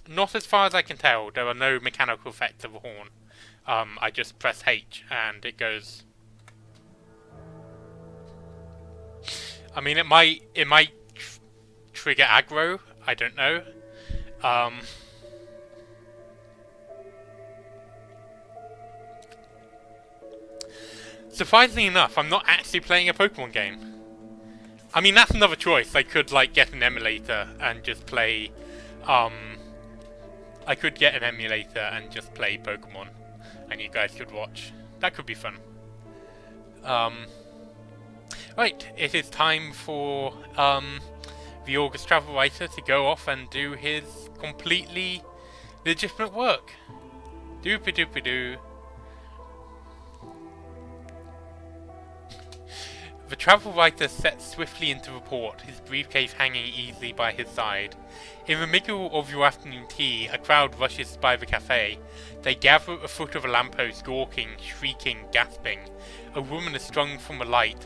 Not as far as I can tell, there are no mechanical effects of a horn. I just press H, and it goes. I mean, it might trigger aggro, I don't know. Surprisingly enough, I'm not actually playing a Pokemon game. I mean, that's another choice. I could, like, get an emulator and just play, I could get an emulator and just play Pokemon, and you guys could watch. That could be fun. Right, it is time for, the August Travel Writer to go off and do his completely legitimate work. Doopy doopy doo. The travel writer sets swiftly into the port, his briefcase hanging easily by his side. In the middle of your afternoon tea, a crowd rushes by the cafe. They gather at the foot of a lamppost, gawking, shrieking, gasping. A woman is strung from a light,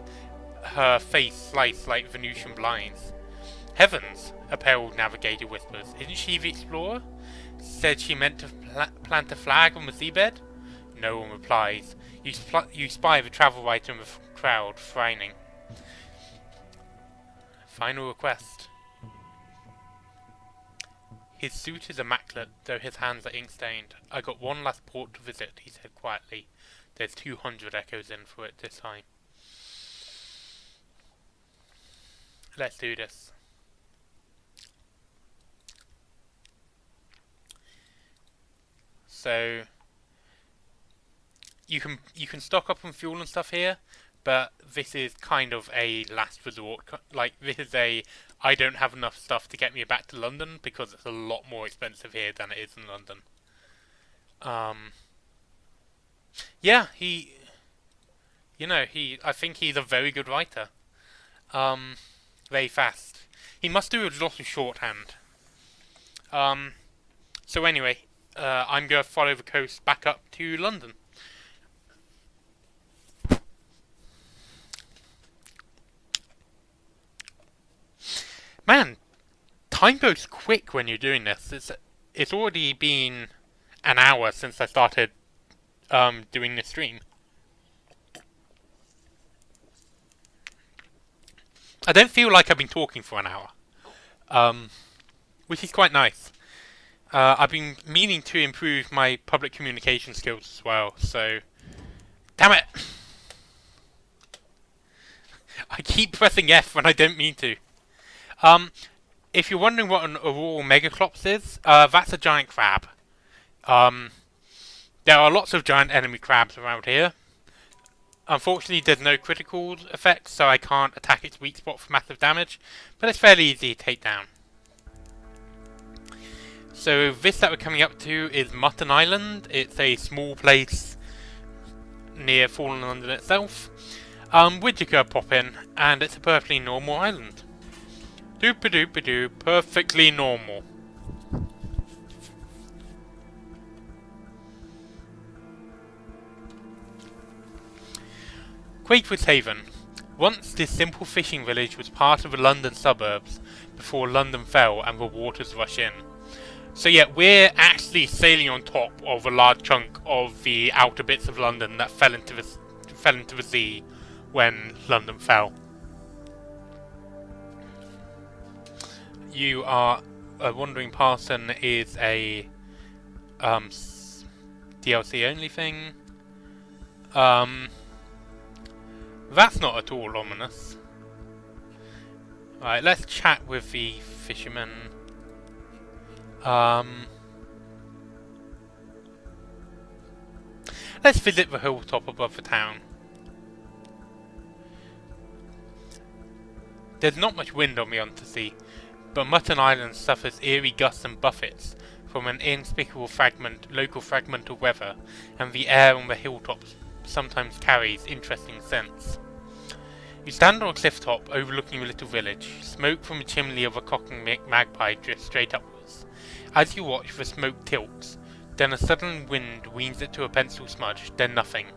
her face sliced like Venusian blinds. Heavens, a pale navigator whispers. Isn't she the explorer? Said she meant to plant a flag on the seabed? No one replies. You spy the travel writer in the crowd, frowning. Final request. His suit is immaculate, though his hands are ink-stained. I got one last port to visit, he said quietly. There's 200 echoes in for it this time. Let's do this. So you can stock up on fuel and stuff here, but this is kind of a last resort. Like, this is a I don't have enough stuff to get me back to London because it's a lot more expensive here than it is in London. Yeah, You know, I think he's a very good writer. Very fast. He must do a lot of shorthand. So anyway, I'm going to follow the coast back up to London. Man, time goes quick when you're doing this. It's already been an hour since I started doing the stream. I don't feel like I've been talking for an hour, which is quite nice. I've been meaning to improve my public communication skills as well, so... Damn it! I keep pressing F when I don't mean to. If you're wondering what an Aurora Megaclops is, that's a giant crab. There are lots of giant enemy crabs around here. Unfortunately, there's no critical effects, so I can't attack its weak spot for massive damage, but it's fairly easy to take down. So this that we're coming up to is Mutton Island. It's a small place near Fallen London itself. Which you could pop in, and it's a perfectly normal island. Doop-a-doop-a-doo, perfectly normal. Quakewood Haven. Once this simple fishing village was part of the London suburbs before London fell and the waters rushed in. So yeah, we're actually sailing on top of a large chunk of the outer bits of London that fell into the sea when London fell. You are a Wandering Parson is a DLC only thing. That's not at all ominous. Right, let's chat with the fisherman. Let's visit the hilltop above the town. There's not much wind on the Untersea, but Mutton Island suffers eerie gusts and buffets from an inexplicable local fragment of weather, and the air on the hilltops sometimes carries interesting scents. You stand on a cliff top overlooking the little village. Smoke from the chimney of a cocking magpie drifts straight upwards. As you watch, the smoke tilts, then a sudden wind weans it to a pencil smudge, then nothing.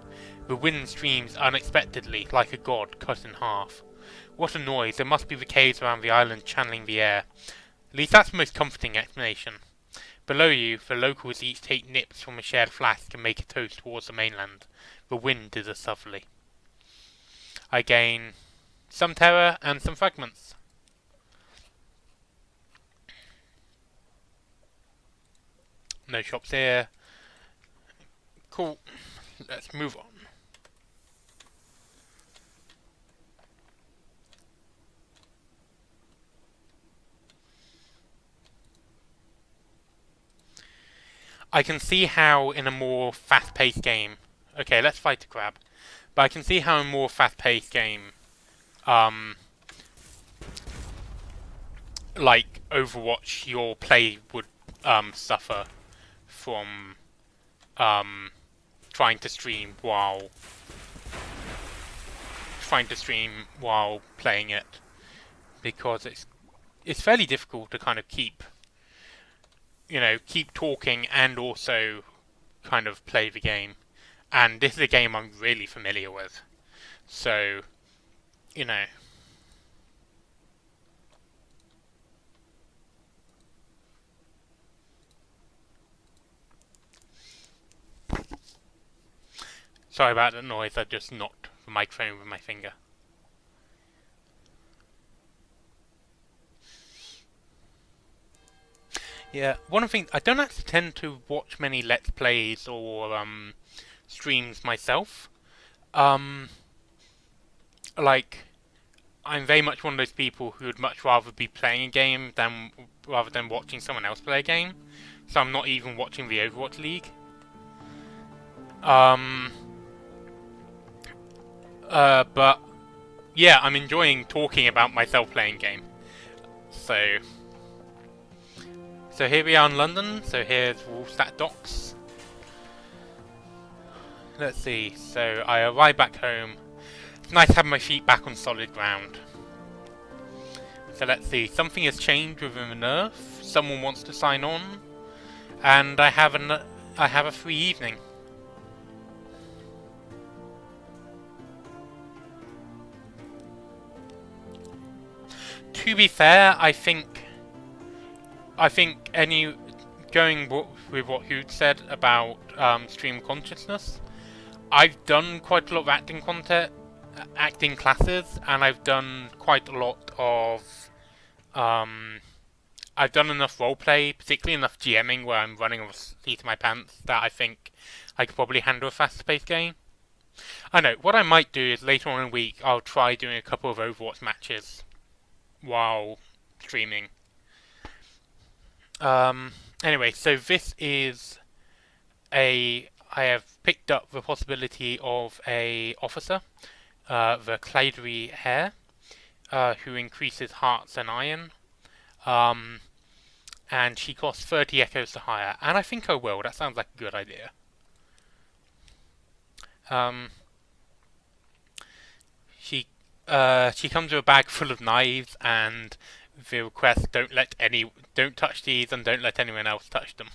The wind streams unexpectedly, like a god cut in half. What a noise, it must be the caves around the island channeling the air. At least that's the most comforting explanation. Below you, the locals each take nips from a shared flask and make a toast towards the mainland. The wind is a southerly. I gain some terror and some fragments. No shops here. Cool. Let's move on. I can see how in a more fast-paced game... Okay, let's fight a crab. But I can see how in a more fast-paced game... like Overwatch, your play would suffer from trying to stream while playing it, because it's fairly difficult to kind of keep talking and also kind of play the game. And this is a game I'm really familiar with, so Sorry about the noise, I just knocked the microphone with my finger. Yeah, one of the things, I don't actually tend to watch many Let's Plays or streams myself. Like, I'm very much one of those people who would much rather be playing a game rather than watching someone else play a game. So I'm not even watching the Overwatch League. But yeah, I'm enjoying talking about myself playing game. So here we are in London. So here's Wolfstadt Docks. Let's see. So I arrive back home. It's nice to have my feet back on solid ground. So let's see, something has changed within the nerf, someone wants to sign on, and I have a free evening. To be fair, I think going with what Hugh said about stream consciousness, I've done quite a lot of acting classes, and I've done quite a lot of I've done enough roleplay, particularly enough GMing where I'm running off the seat of my pants, that I think I could probably handle a faster paced game. I know, what I might do is later on in the week I'll try doing a couple of Overwatch matches while streaming. Anyway, so this is I have picked up the possibility of a officer, the Cladery Hare, who increases hearts and iron, and she costs 30 echoes to hire, and I think I will. That sounds like a good idea. She comes with a bag full of knives, and the request: don't touch these, and don't let anyone else touch them.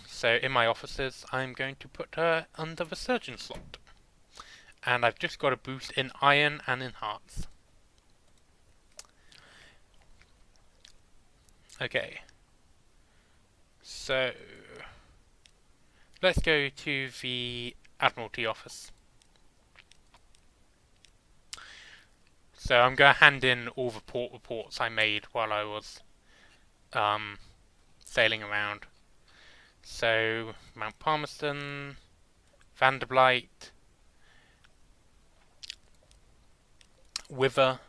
So in my offices, I'm going to put her under the surgeon slot. And I've just got a boost in iron and in hearts. Okay. So let's go to the Admiralty office. So I'm going to hand in all the port reports I made while I was sailing around. So Mount Palmerston, Vanderbilt, Wither.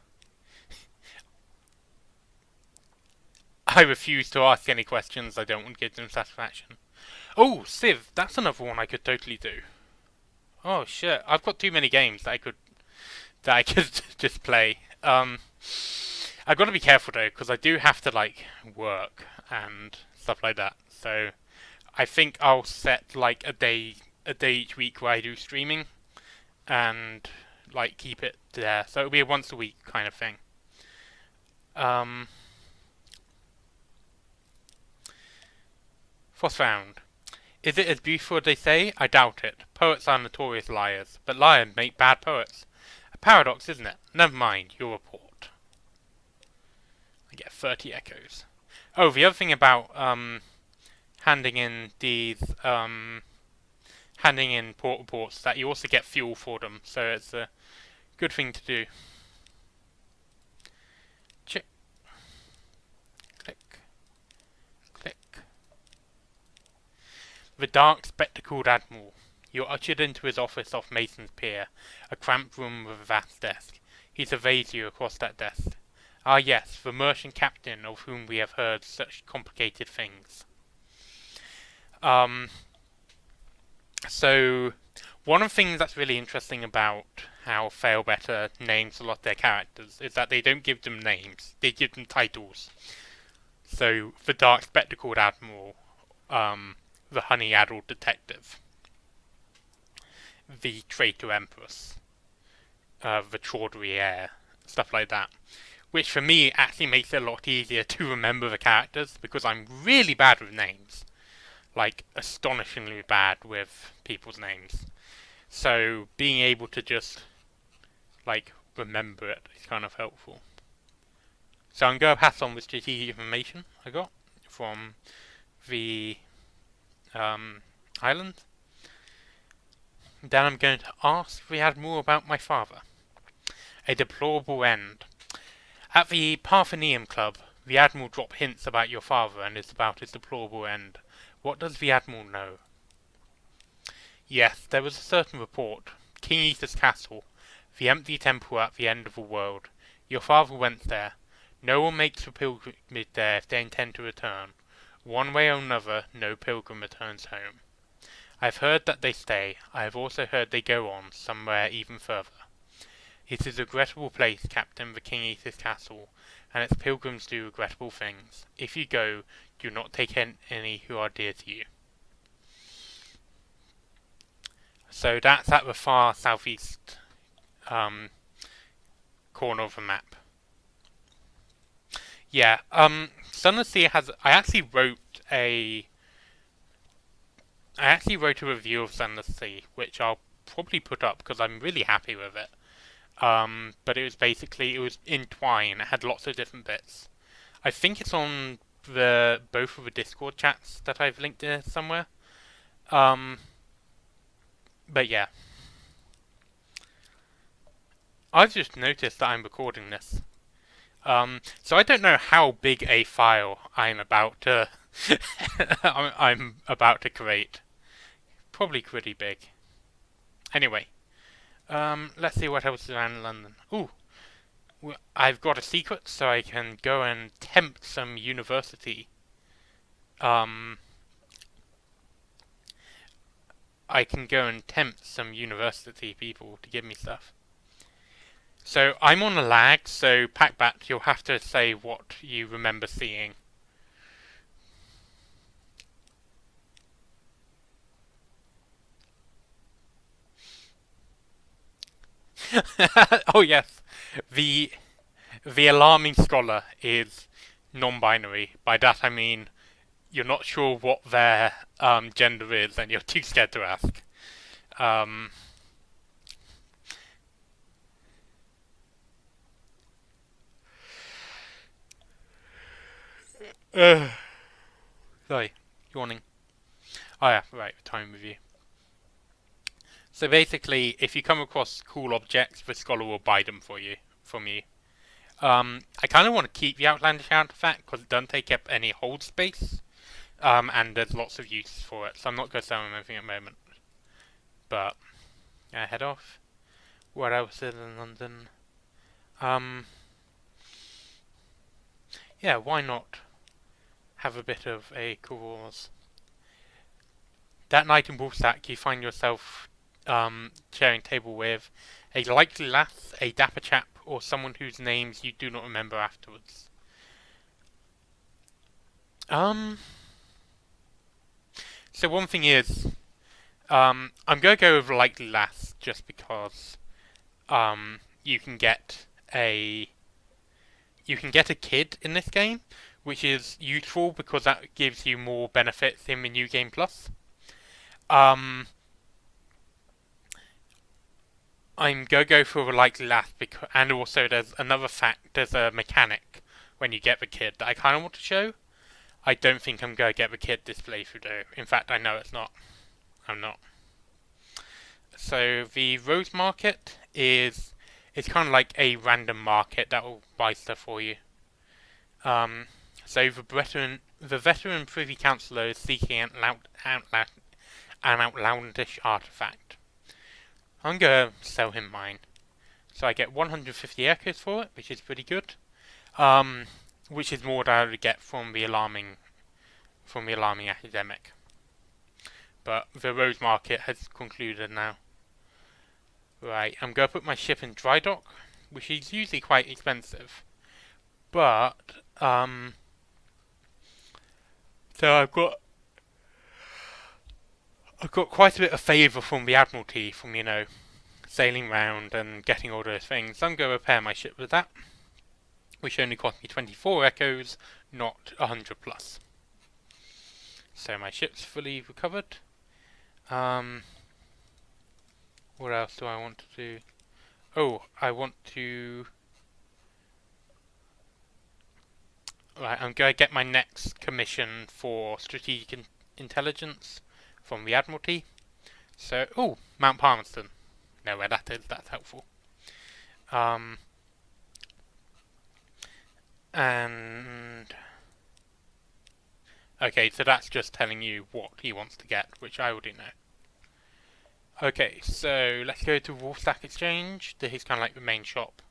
I refuse to ask any questions. I don't want to give them satisfaction. Oh, Civ, that's another one I could totally do. Oh shit, I've got too many games that I could just play. I've got to be careful though, because I do have to like work and stuff like that. So I think I'll set like a day each week where I do streaming, and like keep it there. So it'll be a once a week kind of thing. What's found? Is it as beautiful as they say? I doubt it. Poets are notorious liars, but liars make bad poets. A paradox, isn't it? Never mind, your report. I get 30 echoes. Oh, the other thing about handing in port reports, that you also get fuel for them, so it's a good thing to do. Check. Click. Click. The dark spectacled admiral. You're ushered into his office off Mason's Pier, a cramped room with a vast desk. He surveys you across that desk. Ah yes, the merchant captain of whom we have heard such complicated things. So, one of the things that's really interesting about how Failbetter names a lot of their characters is that they don't give them names, they give them titles. So, the Dark Spectacled Admiral, the Honey-Addled Detective, the Traitor Empress, the Tawdry Heir, stuff like that. Which for me actually makes it a lot easier to remember the characters, because I'm really bad with names. Like, astonishingly bad with people's names. So, being able to just, like, remember it is kind of helpful. So I'm going to pass on the strategic information I got from the island. Then I'm going to ask the Admiral about my father. A deplorable end. At the Partheneum Club, the Admiral dropped hints about your father and is about his deplorable end. What does the Admiral know? Yes, there was a certain report. King Ether's castle, the empty temple at the end of the world. Your father went there. No one makes the pilgrimage there if they intend to return. One way or another, no pilgrim returns home. I've heard that they stay. I have also heard they go on, somewhere even further. It is a regrettable place, Captain, the King Ether's castle, and its pilgrims do regrettable things. If you go, do not take any who are dear to you. So that's at the far southeast corner of the map. Yeah, Sunless Sea has. I actually wrote a review of Sunless Sea, which I'll probably put up because I'm really happy with it. But it was in Twine. It had lots of different bits. I think it's on both of the Discord chats that I've linked here somewhere. But yeah, I've just noticed that I'm recording this. So I don't know how big a file I'm about to I'm about to create. Probably pretty big. Anyway, let's see what else is around London. Ooh, I've got a secret, so I can go and tempt some university. I can go and tempt some university people to give me stuff. So I'm on a lag, so Packbat, you'll have to say what you remember seeing. Oh yes, the alarming scholar is non-binary. By that I mean you're not sure what their gender is, and you're too scared to ask. Sorry, yawning. Oh yeah, right, time review. So basically, if you come across cool objects, the scholar will buy them from you. I kind of want to keep the outlandish artifact because it doesn't take up any hold space, and there's lots of use for it. So I'm not going to sell anything at the moment. But head off. What else is in London? Yeah, why not have a bit of a cause? That night in Wolfstack, you find yourself sharing table with a likely lass, a dapper chap, or someone whose names you do not remember afterwards. So one thing is, I'm gonna go with likely lass just because you can get a kid in this game, which is useful because that gives you more benefits in the New Game Plus. I'm gonna go for a likely lass because, and also there's a mechanic when you get the kid that I kind of want to show. I don't think I'm gonna get the kid this playthrough though. In fact, I know it's not. I'm not. So the Rose Market it's kind of like a random market that will buy stuff for you. So the veteran Privy Councillor is seeking an outlandish artifact. I'm gonna sell him mine. So I get 150 echoes for it, which is pretty good. Which is more than I would get from the alarming academic. But the Rose Market has concluded now. Right, I'm gonna put my ship in dry dock, which is usually quite expensive. But so I've got quite a bit of favour from the Admiralty from, sailing round and getting all those things. So I'm going to repair my ship with that, which only cost me 24 echoes, not 100 plus. So my ship's fully recovered. What else do I want to do? Oh, I want to... Right, I'm going to get my next commission for strategic intelligence from the Admiralty. So, Mount Palmerston. Know where that is, that's helpful. And... Okay, so that's just telling you what he wants to get, which I already know. Okay, so let's go to Wolfstack Exchange. This is kind of like the main shop.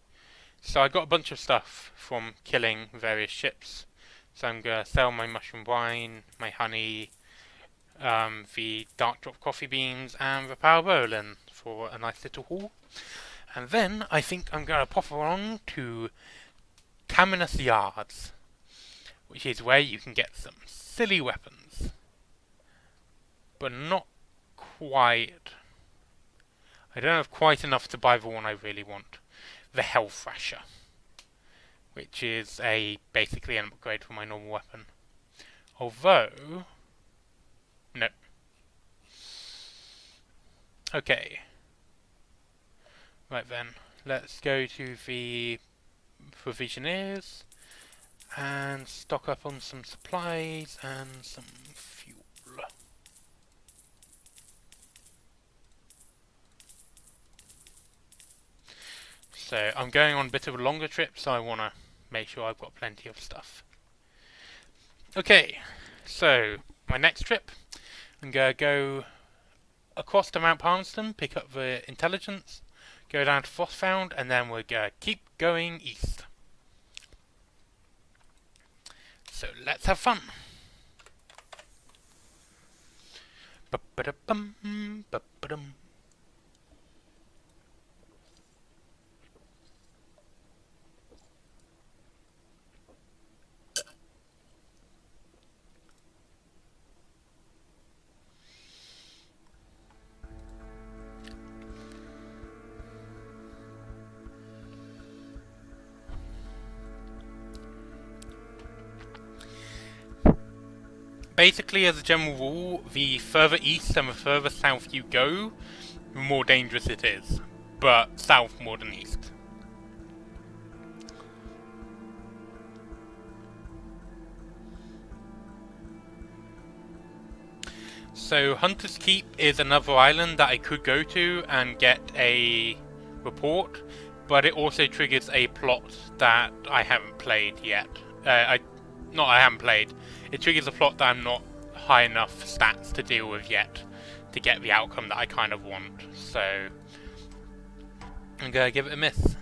So I got a bunch of stuff from killing various ships. So I'm going to sell my mushroom wine, my honey, the dark drop coffee beans, and the power bowling for a nice little haul. And then I think I'm going to pop along to Caminus Yards, which is where you can get some silly weapons. But not quite I don't have quite enough to buy the one I really want. The Health Thrasher, which is basically an upgrade for my normal weapon. Although... no. Okay. Right then, let's go to the Provisioneers and stock up on some supplies and some fuel. So I'm going on a bit of a longer trip, so I want to make sure I've got plenty of stuff. Okay, so my next trip, I'm going to go across to Mount Palmerston, pick up the intelligence, go down to Frostfound, and then we're going to keep going east. So let's have fun. Ba-ba-da-bum, ba-ba-dum. Basically, as a general rule, the further east and the further south you go, the more dangerous it is. But south more than east. So Hunter's Keep is another island that I could go to and get a report, but it also triggers a plot that I haven't played yet. I haven't played. It triggers a plot that I'm not high enough stats to deal with yet to get the outcome that I kind of want. So I'm gonna give it a miss.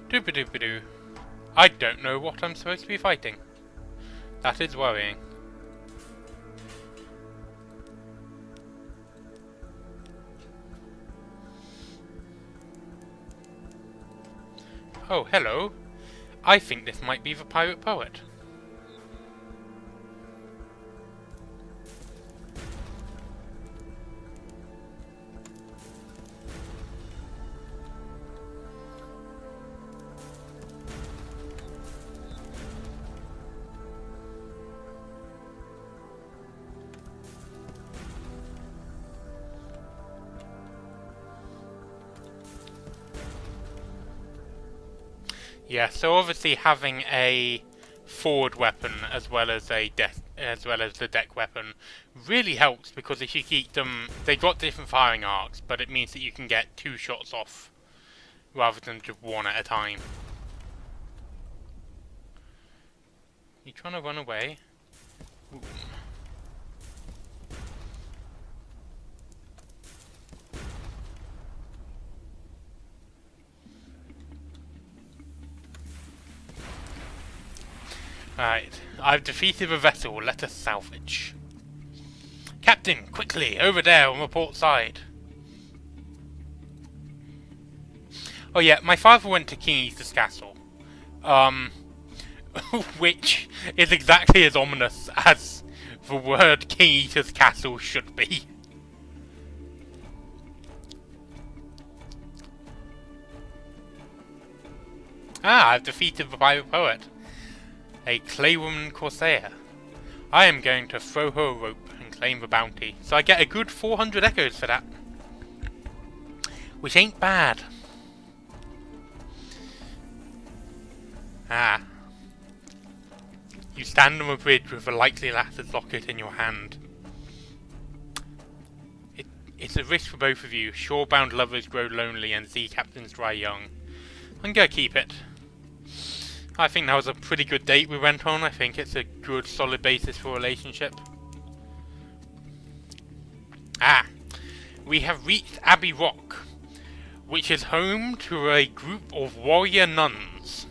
Doop-a-doop-a-doo. I don't know what I'm supposed to be fighting. That is worrying. Oh, hello. I think this might be the Pirate Poet. Yeah, so obviously having a forward weapon as well as the deck weapon really helps, because if you keep them, they got different firing arcs, but it means that you can get 2 shots off rather than just 1 at a time. You trying to run away? Ooh. Alright, I've defeated the vessel, let us salvage. Captain, quickly, over there on the port side. Oh yeah, my father went to King Easter's castle. Which is exactly as ominous as the word King Eater's castle should be. Ah, I've defeated the Pirate Poet. A Claywoman Corsair. I am going to throw her a rope and claim the bounty. So I get a good 400 echoes for that. Which ain't bad. Ah. You stand on a bridge with a likely lasses locket in your hand. It's a risk for both of you. Shorebound lovers grow lonely and sea captains dry young. I'm gonna keep it. I think that was a pretty good date we went on. I think it's a good, solid basis for a relationship. Ah, we have reached Abbey Rock, which is home to a group of warrior nuns.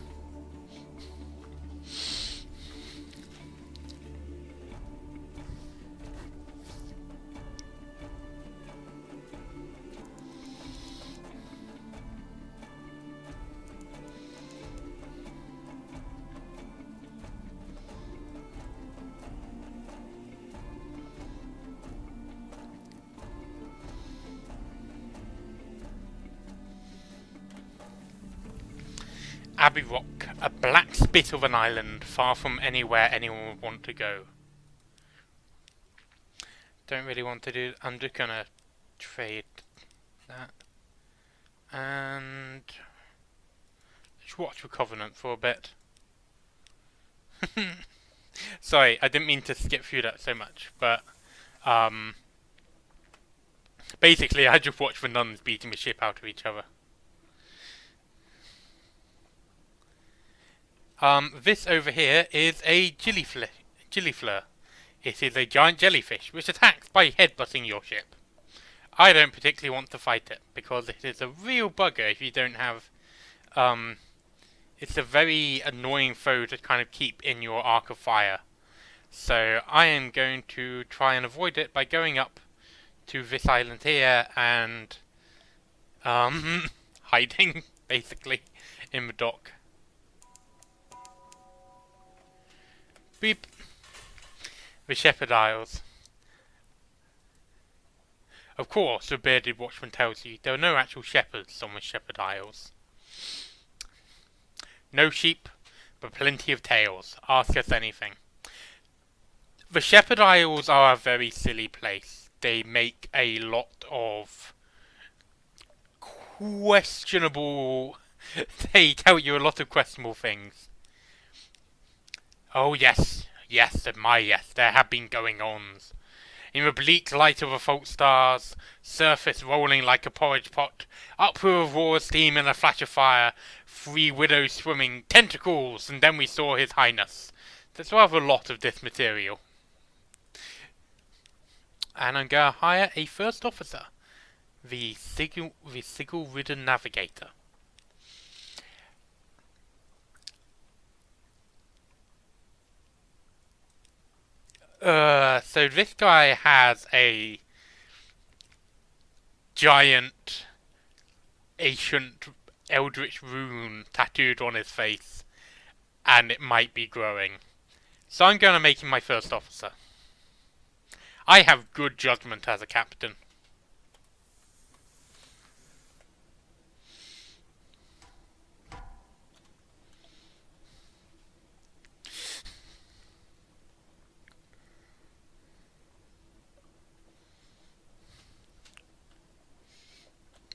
Abbey Rock, a black spit of an island, far from anywhere anyone would want to go. Don't really want to do... I'm just gonna trade that. And... let's watch for Covenant for a bit. Sorry, I didn't mean to skip through that so much, but... basically, I just watched the nuns beating the ship out of each other. This over here is a gillifleur. It is a giant jellyfish which attacks by headbutting your ship. I don't particularly want to fight it because it is a real bugger if you don't have... it's a very annoying foe to kind of keep in your arc of fire. So I am going to try and avoid it by going up to this island here and hiding basically in the dock. Beep. The Shepherd Isles. Of course, the bearded watchman tells you there are no actual shepherds on the Shepherd Isles. No sheep, but plenty of tails. Ask us anything. The Shepherd Isles are a very silly place. They make a lot of questionable... they tell you a lot of questionable things. Oh yes, yes, and my yes, there have been going-ons. In the bleak light of the fault stars, surface rolling like a porridge pot, uproar of roar of steam and a flash of fire, 3 widows swimming, tentacles, and then we saw His Highness. There's rather a lot of this material. And I'm going to hire a first officer, the sigil-ridden navigator. So this guy has a giant ancient eldritch rune tattooed on his face, and it might be growing. So I'm going to make him my first officer. I have good judgment as a captain.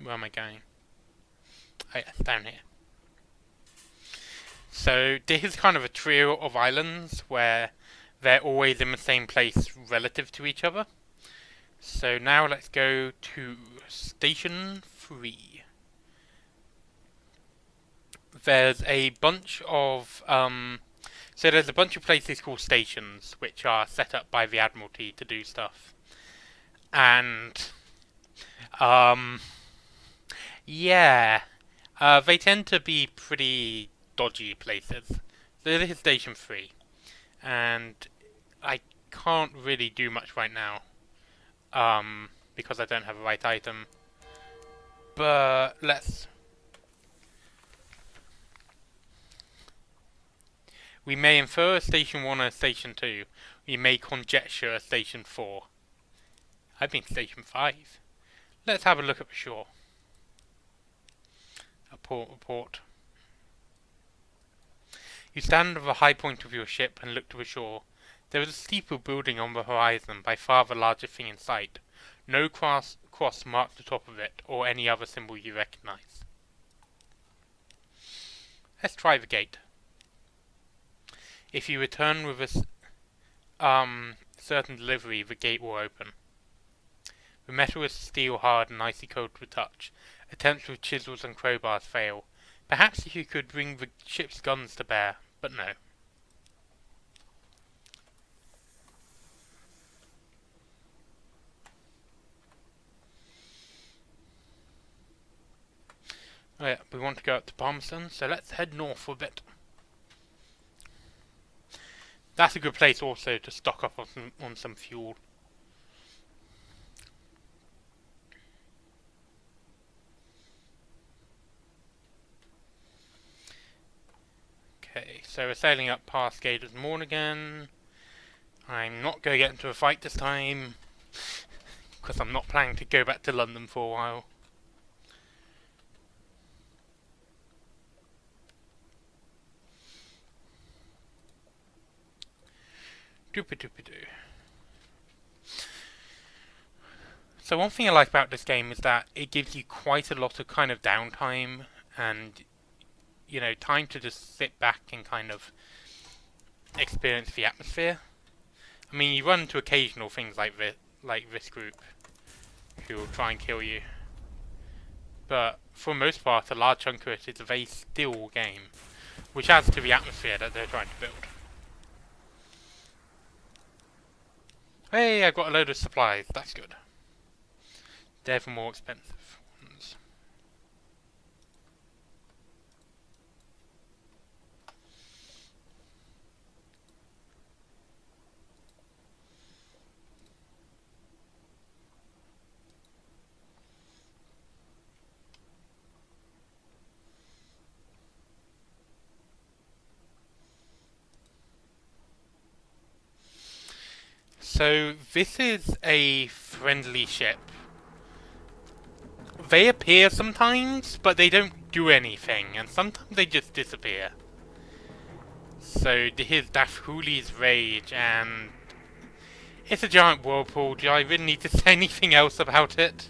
Where am I going? Oh yeah, it's down here. So this is kind of a trio of islands where they're always in the same place relative to each other. So now let's go to Station 3. There's a bunch of there's a bunch of places called stations which are set up by the Admiralty to do stuff. And yeah, they tend to be pretty dodgy places. So this is Station 3, and I can't really do much right now, because I don't have the right item. But we may infer a Station 1 and Station 2. We may conjecture a Station 4. I've been Station 5. Let's have a look at the shore. A port report. You stand at the high point of your ship and look to the shore. There is a steeple building on the horizon, by far the largest thing in sight. No cross marks the top of it, or any other symbol you recognize. Let's try the gate. If you return with a certain delivery, the gate will open. The metal is steel hard and icy cold to the touch. Attempts with chisels and crowbars fail. Perhaps if you could bring the ship's guns to bear, but no. Oh yeah, we want to go up to Palmerston, so let's head north for a bit. That's a good place also to stock up on some fuel. Okay, so we're sailing up past Gators Morn again. I'm not going to get into a fight this time, because I'm not planning to go back to London for a while. Doopy doopy doo. So one thing I like about this game is that it gives you quite a lot of kind of downtime and, you know, time to just sit back and kind of experience the atmosphere. I mean, you run into occasional things like this group who will try and kill you, but for the most part, a large chunk of it is a very still game, which adds to the atmosphere that they're trying to build. Hey, I got a load of supplies. That's good. They're the more expensive ones. So this is a friendly ship. They appear sometimes, but they don't do anything, and sometimes they just disappear. So here's Dafhuli's Rage, and it's a giant whirlpool. Do I really need to say anything else about it?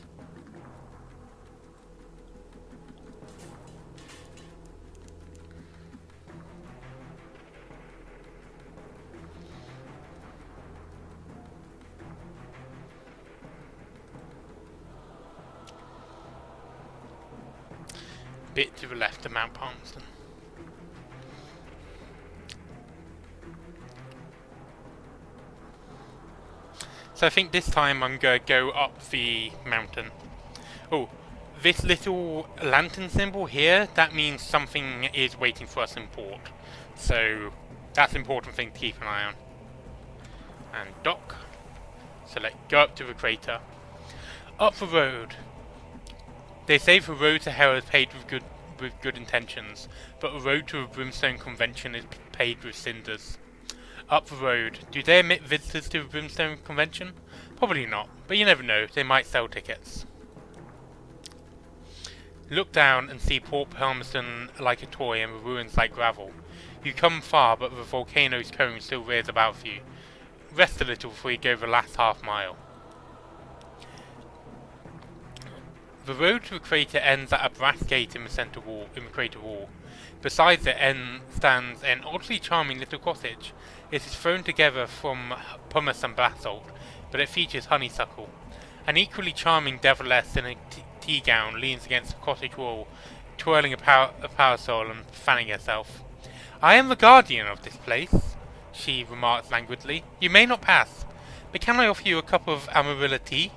Bit to the left of Mount Palmerston. So I think this time I'm going to go up the mountain. Oh, this little lantern symbol here, that means something is waiting for us in port. So that's an important thing to keep an eye on. And dock. So let's go up to the crater. Up the road. They say the road to hell is paved with good intentions, but the road to the Brimstone Convention is paved with cinders. Up the road. Do they admit visitors to the Brimstone Convention? Probably not, but you never know, they might sell tickets. Look down and see Port Palmerston like a toy and the ruins like gravel. You come far, but the volcano's cone still rears above you. Rest a little before you go the last half mile. The road to the crater ends at a brass gate in the crater wall. Beside it stands an oddly charming little cottage. It is thrown together from pumice and basalt, but it features honeysuckle. An equally charming deviless in a tea gown leans against the cottage wall, twirling a parasol and fanning herself. "I am the guardian of this place," she remarks languidly. "You may not pass, but can I offer you a cup of Amarilla tea?"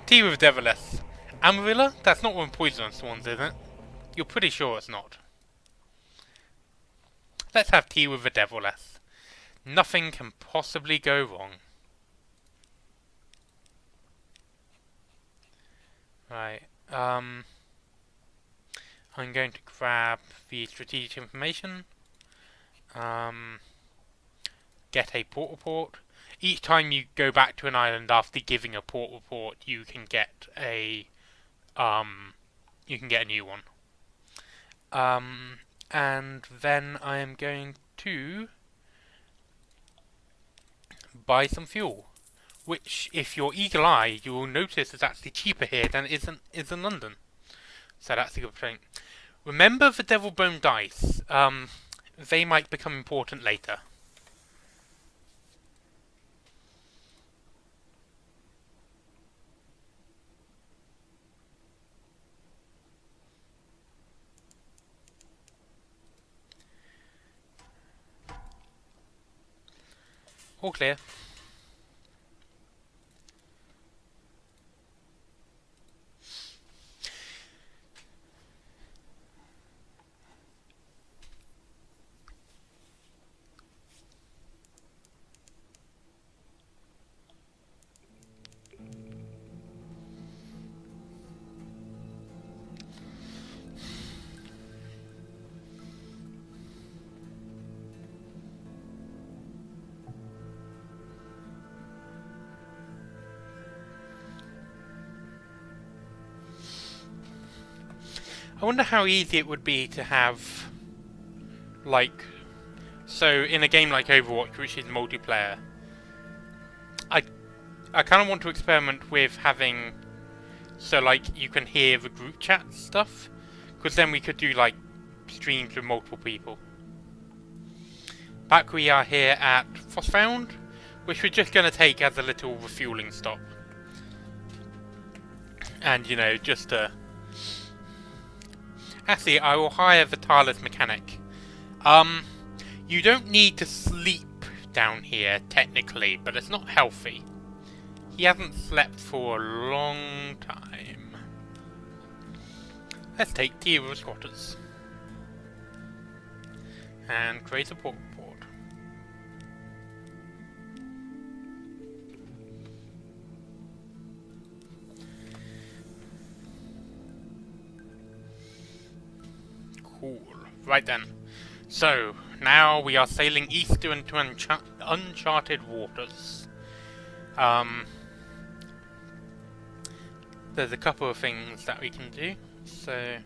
Tea with deviless. Amarilla? That's not one of the poisonous ones, is it? You're pretty sure it's not. Let's have tea with the deviless. Nothing can possibly go wrong. Right, I'm going to grab the strategic information. Get a port report. Each time you go back to an island after giving a port report, you can get a new one. And then I am going to buy some fuel, which, if you're eagle-eyed, you will notice is actually cheaper here than it is in London. So that's a good thing. Remember the Devil Bone dice. They might become important later. All clear. I wonder how easy it would be to have, like, So in a game like Overwatch, which is multiplayer, I kind of want to experiment with having, so like you can hear the group chat stuff, because then we could do like streams with multiple people. Back we are here at Frostbound, which we're just going to take as a little refueling stop. And you know, just actually I will hire the tireless mechanic. You don't need to sleep down here technically, but it's not healthy. He hasn't slept for a long time. Let's take Tiro squatters. And create a port report. Cool. Right then. So, now we are sailing east into uncharted waters. There's a couple of things that we can do, so...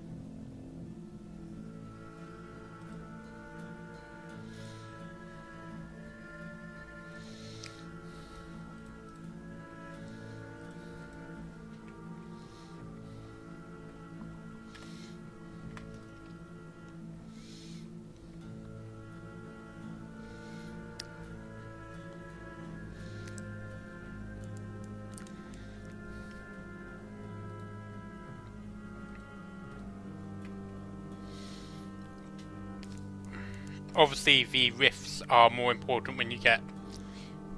Obviously, the rifts are more important when you get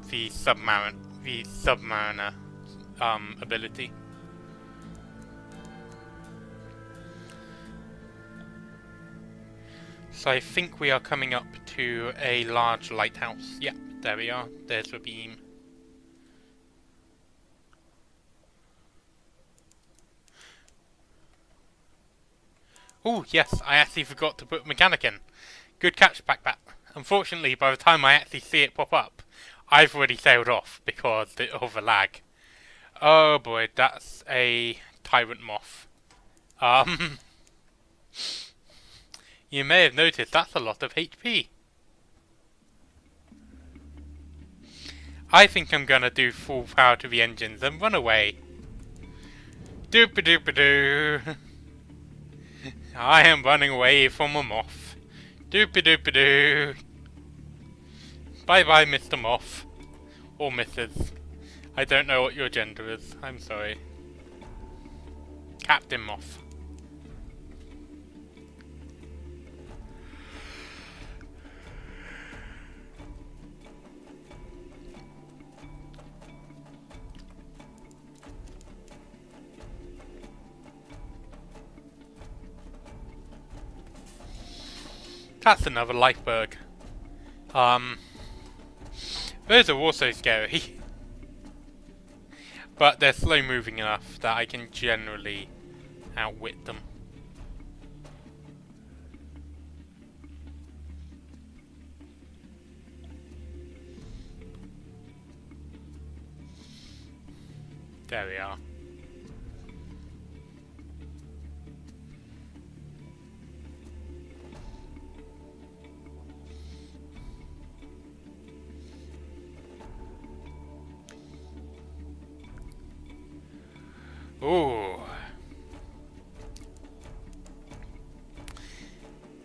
the submariner ability. So I think we are coming up to a large lighthouse. Yep, there we are. There's the beam. Oh yes, I actually forgot to put mechanic in. Good catch, Backbat. Unfortunately, by the time I actually see it pop up, I've already sailed off because of the lag. Oh boy, that's a tyrant moth. You may have noticed that's a lot of HP. I think I'm gonna do full power to the engines and run away. Doop-a-doop-a-doo. I am running away from a moth. Doop-a-doop-a-doo. Bye-bye, Mr. Moth. Or Mrs. I don't know what your gender is. I'm sorry. Captain Moth. That's another lifeberg. Those are also scary. But they're slow moving enough that I can generally outwit them. There we are. Ooh.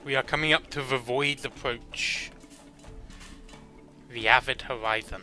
We are coming up to the void's approach. The avid horizon.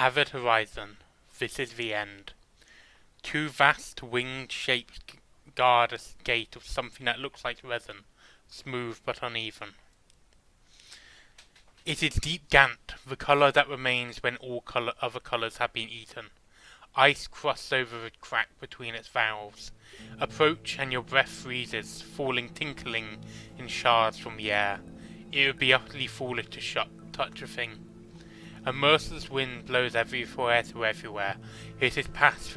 Avid horizon, this is the end. Two vast winged shapes guard a gate of something that looks like resin, smooth but uneven. It is deep gant, the colour that remains when all other colours have been eaten. Ice crusts over the crack between its valves. Approach and your breath freezes, falling tinkling in shards from the air. It would be utterly foolish to touch a thing. A merciless wind blows everywhere to everywhere. It passes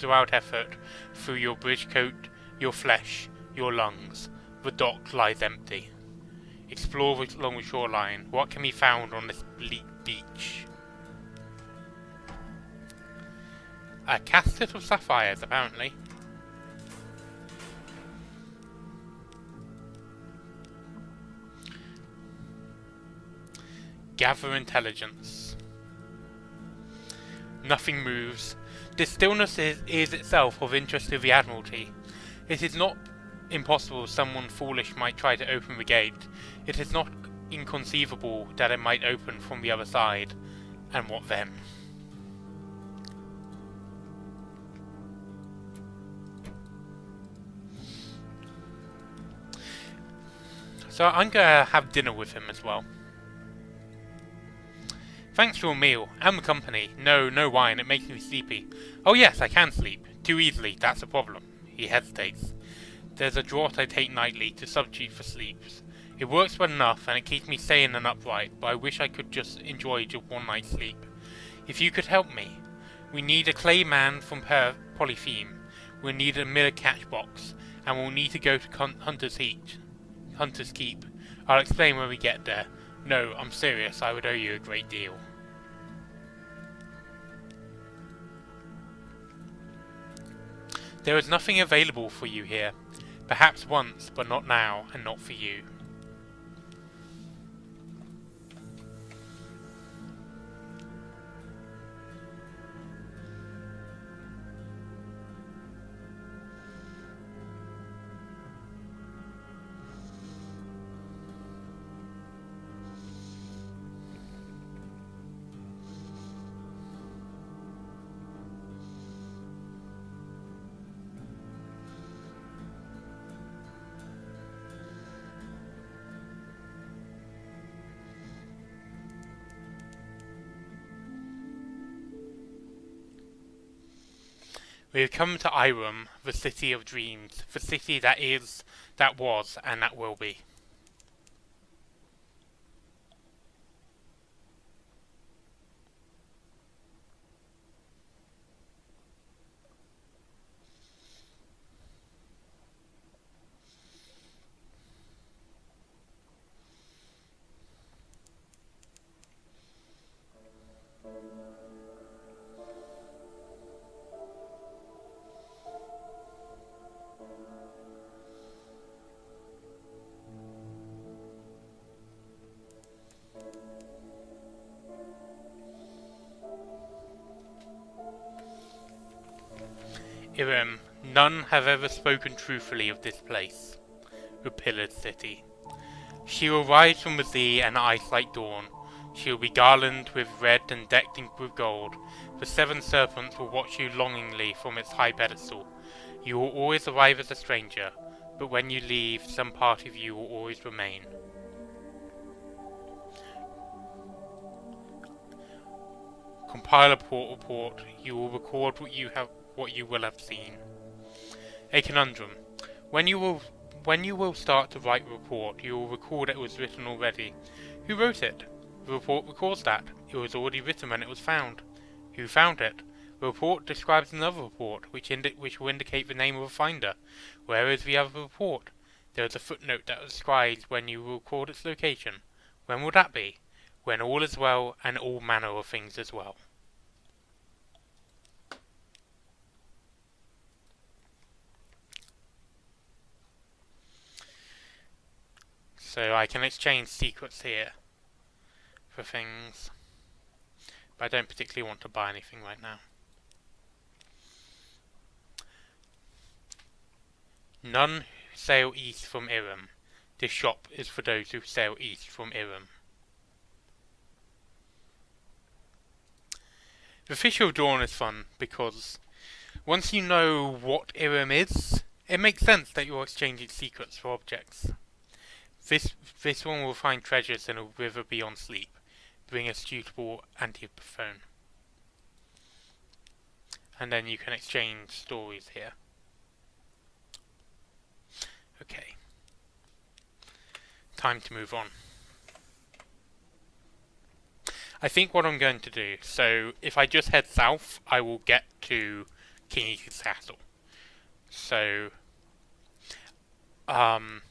without effort through your bridge coat, your flesh, your lungs. The dock lies empty. Explore along the shoreline. What can be found on this bleak beach? A casket of sapphires, apparently. Gather intelligence. Nothing moves. This stillness is itself of interest to the Admiralty. It is not impossible someone foolish might try to open the gate. It is not inconceivable that it might open from the other side. And what then? So I'm gonna have dinner with him as well. Thanks for your meal, and the company. No wine, it makes me sleepy. Oh yes, I can sleep. Too easily, that's a problem. He hesitates. There's a draught I take nightly to substitute for sleeps. It works well enough, and it keeps me sane and upright, but I wish I could just enjoy just one night's sleep. If you could help me. We need a clay man from Polytheme. We'll need a mirror catch box, and we'll need to go to Hunter's Keep. I'll explain when we get there. No, I'm serious, I would owe you a great deal. There is nothing available for you here. Perhaps once, but not now, and not for you. We have come to Irem, the city of dreams, the city that is, that was, and that will be. Irem, none have ever spoken truthfully of this place, the pillared city. She will rise from the sea and ice like dawn. She will be garlanded with red and decked with gold. The seven serpents will watch you longingly from its high pedestal. You will always arrive as a stranger, but when you leave, some part of you will always remain. Compile a report. You will record what you will have seen. A conundrum. When you will start to write a report, you will recall that it was written already. Who wrote it? The report records that. It was already written when it was found. Who found it? The report describes another report, which will indicate the name of the finder. Where is the other report? There is a footnote that describes when you will record its location. When will that be? When all is well, and all manner of things as well. So I can exchange secrets here for things, but I don't particularly want to buy anything right now. None sail east from Irem. This shop is for those who sail east from Irem. The Fish of Dawn is fun because once you know what Irem is, it makes sense that you're exchanging secrets for objects. This one will find treasures in a river beyond sleep. Bring a suitable antiphone. And then you can exchange stories here. Okay. Time to move on. I think what I'm going to do, so if I just head south, I will get to King Ethan's castle. So, I'm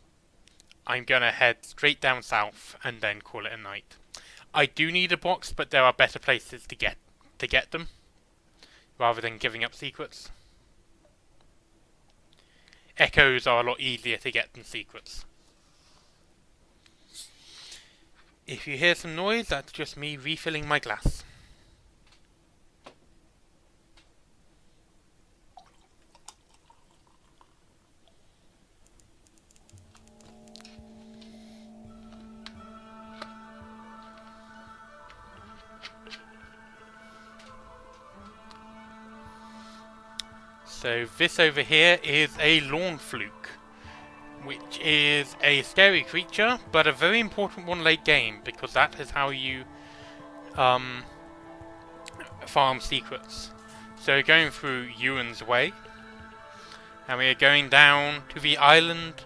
going to head straight down south and then call it a night. I do need a box, but there are better places to get them, rather than giving up secrets. Echoes are a lot easier to get than secrets. If you hear some noise, that's just me refilling my glass. So this over here is a lawn fluke, which is a scary creature, but a very important one late game, because that is how you farm secrets. So we're going through Ewan's Way, and we are going down to the island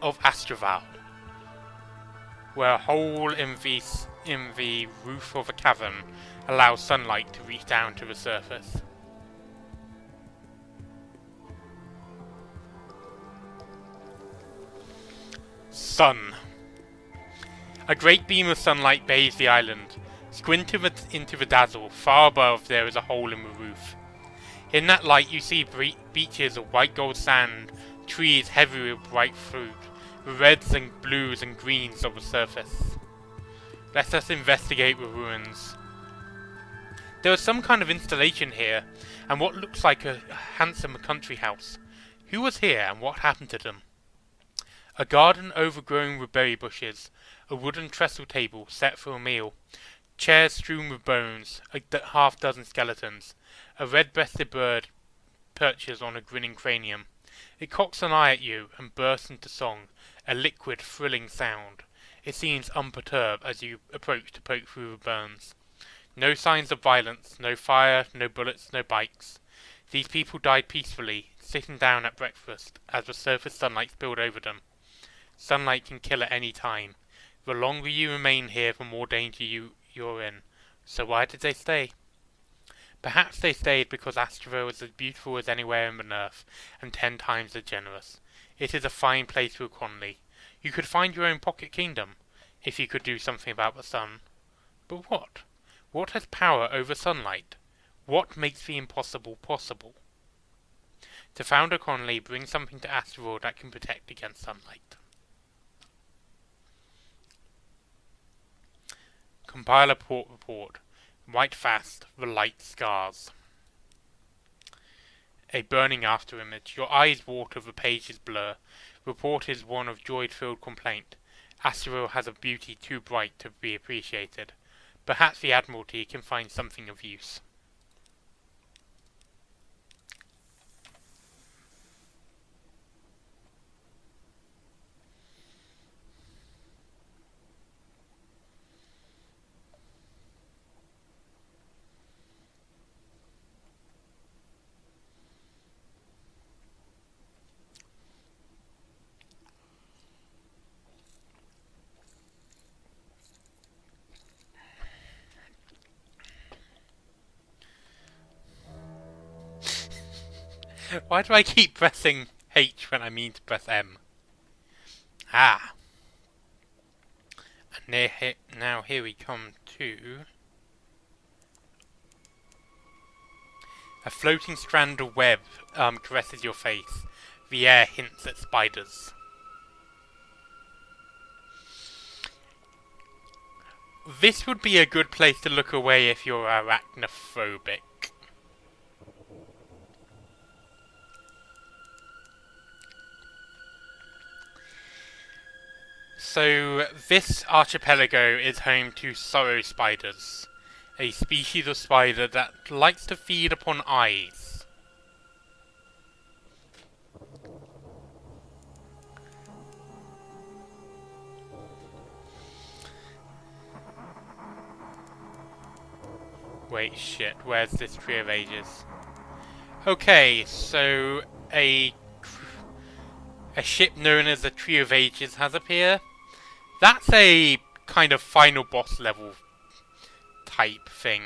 of Astraval, where a hole in the roof of a cavern allows sunlight to reach down to the surface. Sun. A great beam of sunlight bathes the island. Squint into the dazzle. Far above there is a hole in the roof. In that light you see beaches of white gold sand, trees heavy with bright fruit, the reds and blues and greens of the surface. Let us investigate the ruins. There is some kind of installation here, and what looks like a handsome country house. Who was here, and what happened to them? A garden overgrown with berry bushes, a wooden trestle table set for a meal, chairs strewn with bones, a half-dozen skeletons, a red-breasted bird perches on a grinning cranium. It cocks an eye at you and bursts into song, a liquid, thrilling sound. It seems unperturbed as you approach to poke through the burns. No signs of violence, no fire, no bullets, no bikes. These people died peacefully, sitting down at breakfast as the surface sunlight spilled over them. Sunlight can kill at any time. The longer you remain here, the more danger you're in. So why did they stay? Perhaps they stayed because Astraval is as beautiful as anywhere on the earth, and 10 times as generous. It is a fine place for a colony. You could find your own pocket kingdom, if you could do something about the sun. But what? What has power over sunlight? What makes the impossible possible? To found a colony, bring something to Astraval that can protect against sunlight. Compile a port report. Write fast. The light scars. A burning after image. Your eyes water, the pages blur. Report is one of joy-filled complaint. Astraval has a beauty too bright to be appreciated. Perhaps the Admiralty can find something of use. Why do I keep pressing H when I mean to press M? Ah! And now here we come to a floating strand of web caresses your face. The air hints at spiders. This would be a good place to look away if you're arachnophobic. So, this archipelago is home to sorrow spiders, a species of spider that likes to feed upon eyes. Wait, shit, where's this Tree of Ages? Okay, so a ship known as the Tree of Ages has appeared. That's a kind of final boss level type thing.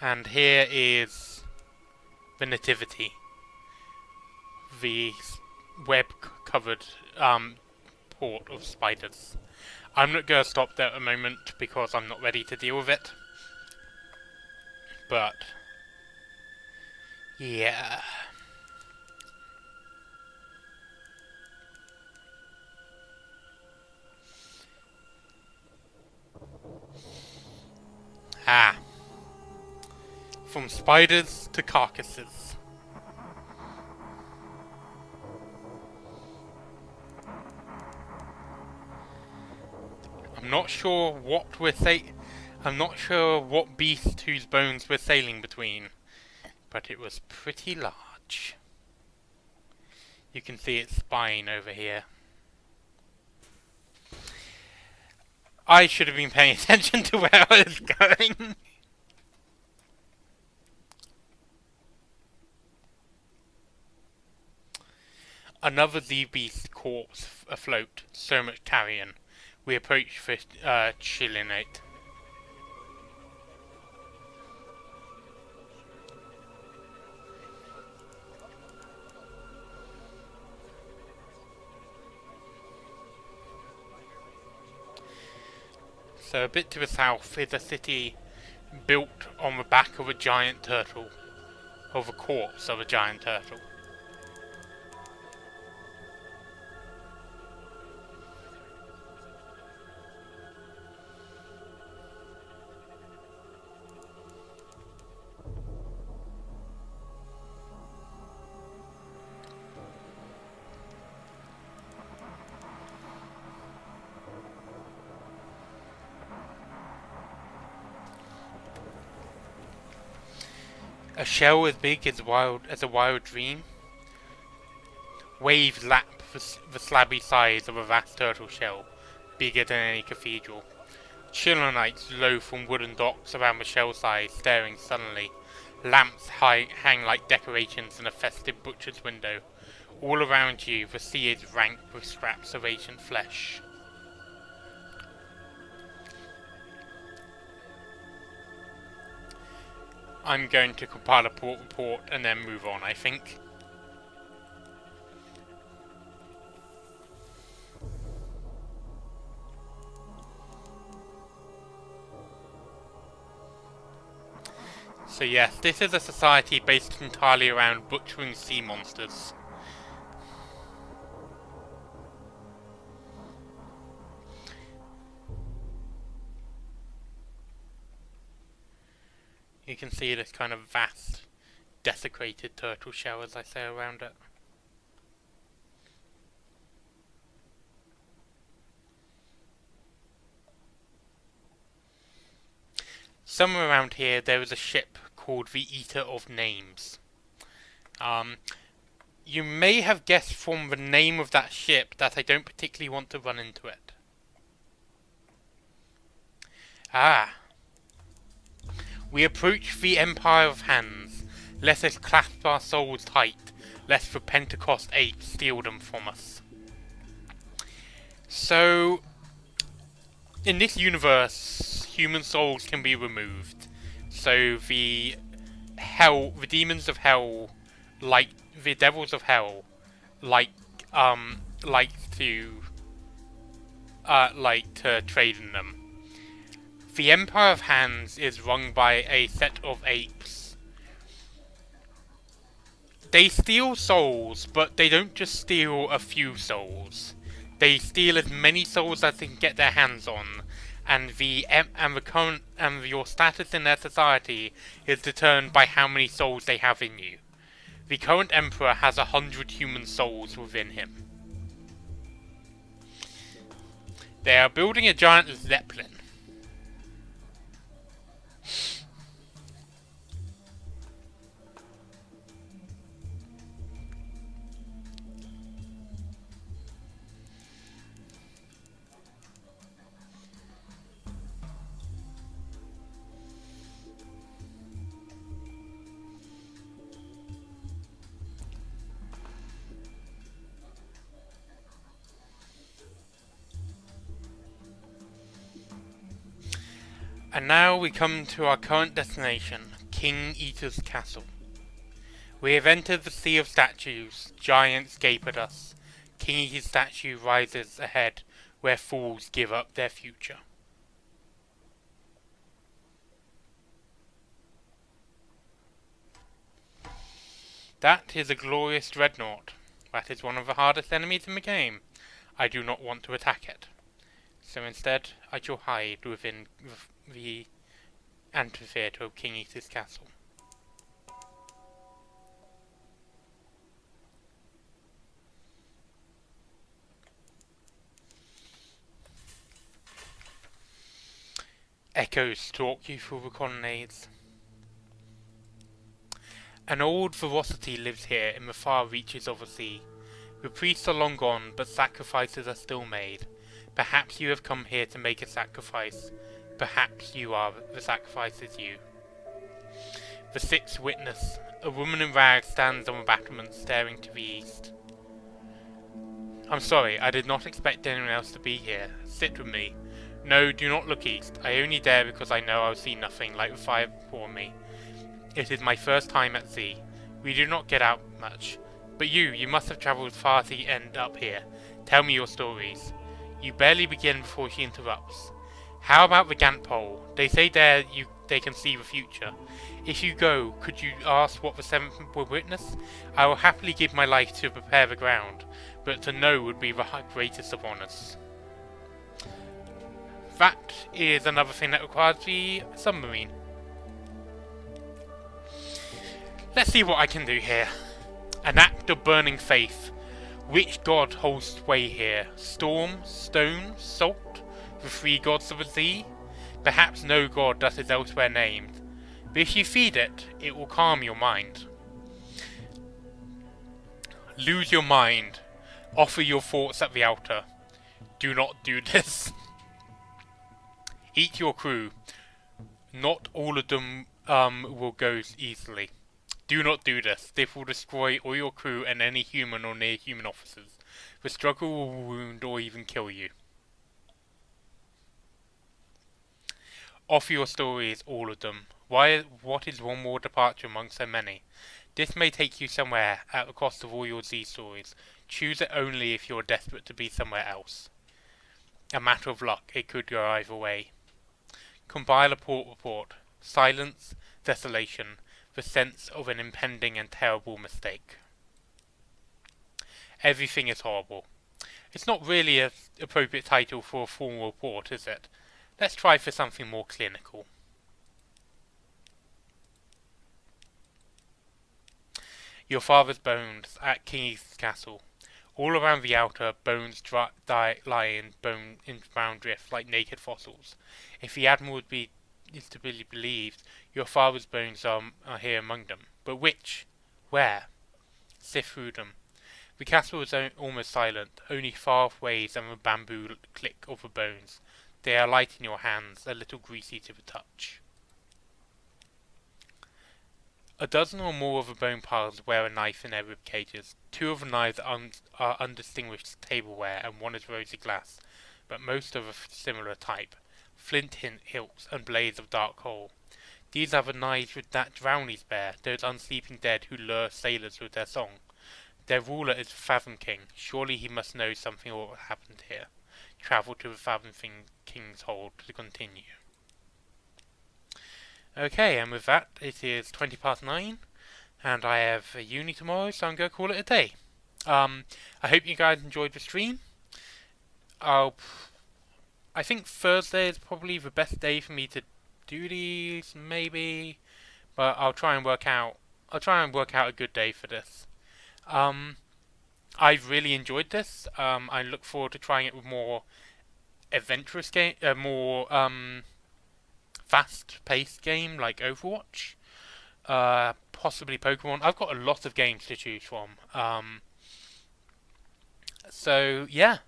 And here is the Nativity, the web-covered port of spiders. I'm not going to stop there at the moment because I'm not ready to deal with it. But yeah. Ah. From spiders to carcasses. I'm not sure what we're I'm not sure what beast whose bones we're sailing between, but it was pretty large. You can see its spine over here. I should have been paying attention to where I was going. Another Z beast corpse afloat. So much carrion. We approach for chilinate. So a bit to the south is a city built on the back of a giant turtle, of a corpse of a giant turtle. A shell as big as a wild dream. Waves lap the slabby sides of a vast turtle shell, bigger than any cathedral. Chilonites low from wooden docks around the shell side, staring sullenly. Lamps hang like decorations in a festive butcher's window. All around you, the sea is rank with scraps of ancient flesh. I'm going to compile a port report and then move on, I think. So yes, this is a society based entirely around butchering sea monsters. You can see this kind of vast, desecrated turtle shell, as I say, around it. Somewhere around here there is a ship called the Eater of Names. You may have guessed from the name of that ship that I don't particularly want to run into it. Ah. We approach the Empire of Hands. Let us clasp our souls tight, lest the Pentecost apes steal them from us. So, in this universe, human souls can be removed. So the demons of hell, like the devils of hell, like to trade in them. The Empire of Hands is run by a set of apes. They steal souls, but they don't just steal a few souls. They steal as many souls as they can get their hands on, and your status in their society is determined by how many souls they have in you. The current Emperor has 100 human souls within him. They are building a giant zeppelin. And now we come to our current destination, King Eater's Castle. We have entered the sea of statues. Giants gape at us. King Eater's statue rises ahead, where fools give up their future. That is a glorious dreadnought. That is one of the hardest enemies in the game. I do not want to attack it. So instead, I shall hide within the amphitheatre of King Eater's castle. Echoes stalk you through the colonnades. An old ferocity lives here in the far reaches of the sea. The priests are long gone, but sacrifices are still made. Perhaps you have come here to make a sacrifice. Perhaps you are the sacrifice is you. The sixth witness. A woman in rags stands on the battlement staring to the east. I'm sorry, I did not expect anyone else to be here. Sit with me. No, do not look east. I only dare because I know I will see nothing like the fire before me. It is my first time at sea. We do not get out much. But you must have travelled far to end up here. Tell me your stories. You barely begin before she interrupts. How about the Gant pole? They say there they can see the future. If you go, could you ask what the seventh will witness? I will happily give my life to prepare the ground, but to know would be the greatest of honours. That is another thing that requires the submarine. Let's see what I can do here. An act of burning faith. Which god holds sway here? Storm, stone, salt? The three gods of the sea? Perhaps no god that is elsewhere named. But if you feed it, it will calm your mind. Lose your mind. Offer your thoughts at the altar. Do not do this. Eat your crew. Not all of them will go easily. Do not do this. This will destroy all your crew and any human or near human officers. The struggle will wound or even kill you. Offer your stories, all of them. What is one more departure among so many? This may take you somewhere at the cost of all your Z stories. Choose it only if you are desperate to be somewhere else. A matter of luck, it could go either way. Compile a port report. Silence, desolation, the sense of an impending and terrible mistake. Everything is horrible. It's not really an appropriate title for a formal report, is it? Let's try for something more clinical. Your father's bones at King's Castle. All around the outer, bones lie in brown drift like naked fossils. If the Admiral is to be believed, your father's bones are here among them. But which? Where? Sift through them. The castle is almost silent, only far off waves and the bamboo click of the bones. They are light in your hands, a little greasy to the touch. A dozen or more of the bone piles wear a knife in their rib cages. Two of the knives are undistinguished tableware and one is rosy glass, but most of a similar type. Flint hilts and blades of dark coal. These are the knives that drownies bear, those unsleeping dead who lure sailors with their song. Their ruler is the Fathom King. Surely he must know something of what happened here. Travel to the Fathom King's hold to continue. Okay, and with that, it is 9:20, and I have a uni tomorrow, so I'm going to call it a day. I hope you guys enjoyed the stream. I think Thursday is probably the best day for me to do these, maybe, but I'll try and work out a good day for this. I've really enjoyed this. I look forward to trying it with more adventurous more fast-paced game like Overwatch, possibly Pokemon. I've got a lot of games to choose from. So yeah,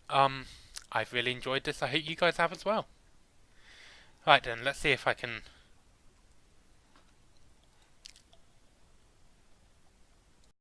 I've really enjoyed this. I hope you guys have as well. Right then, let's see if I can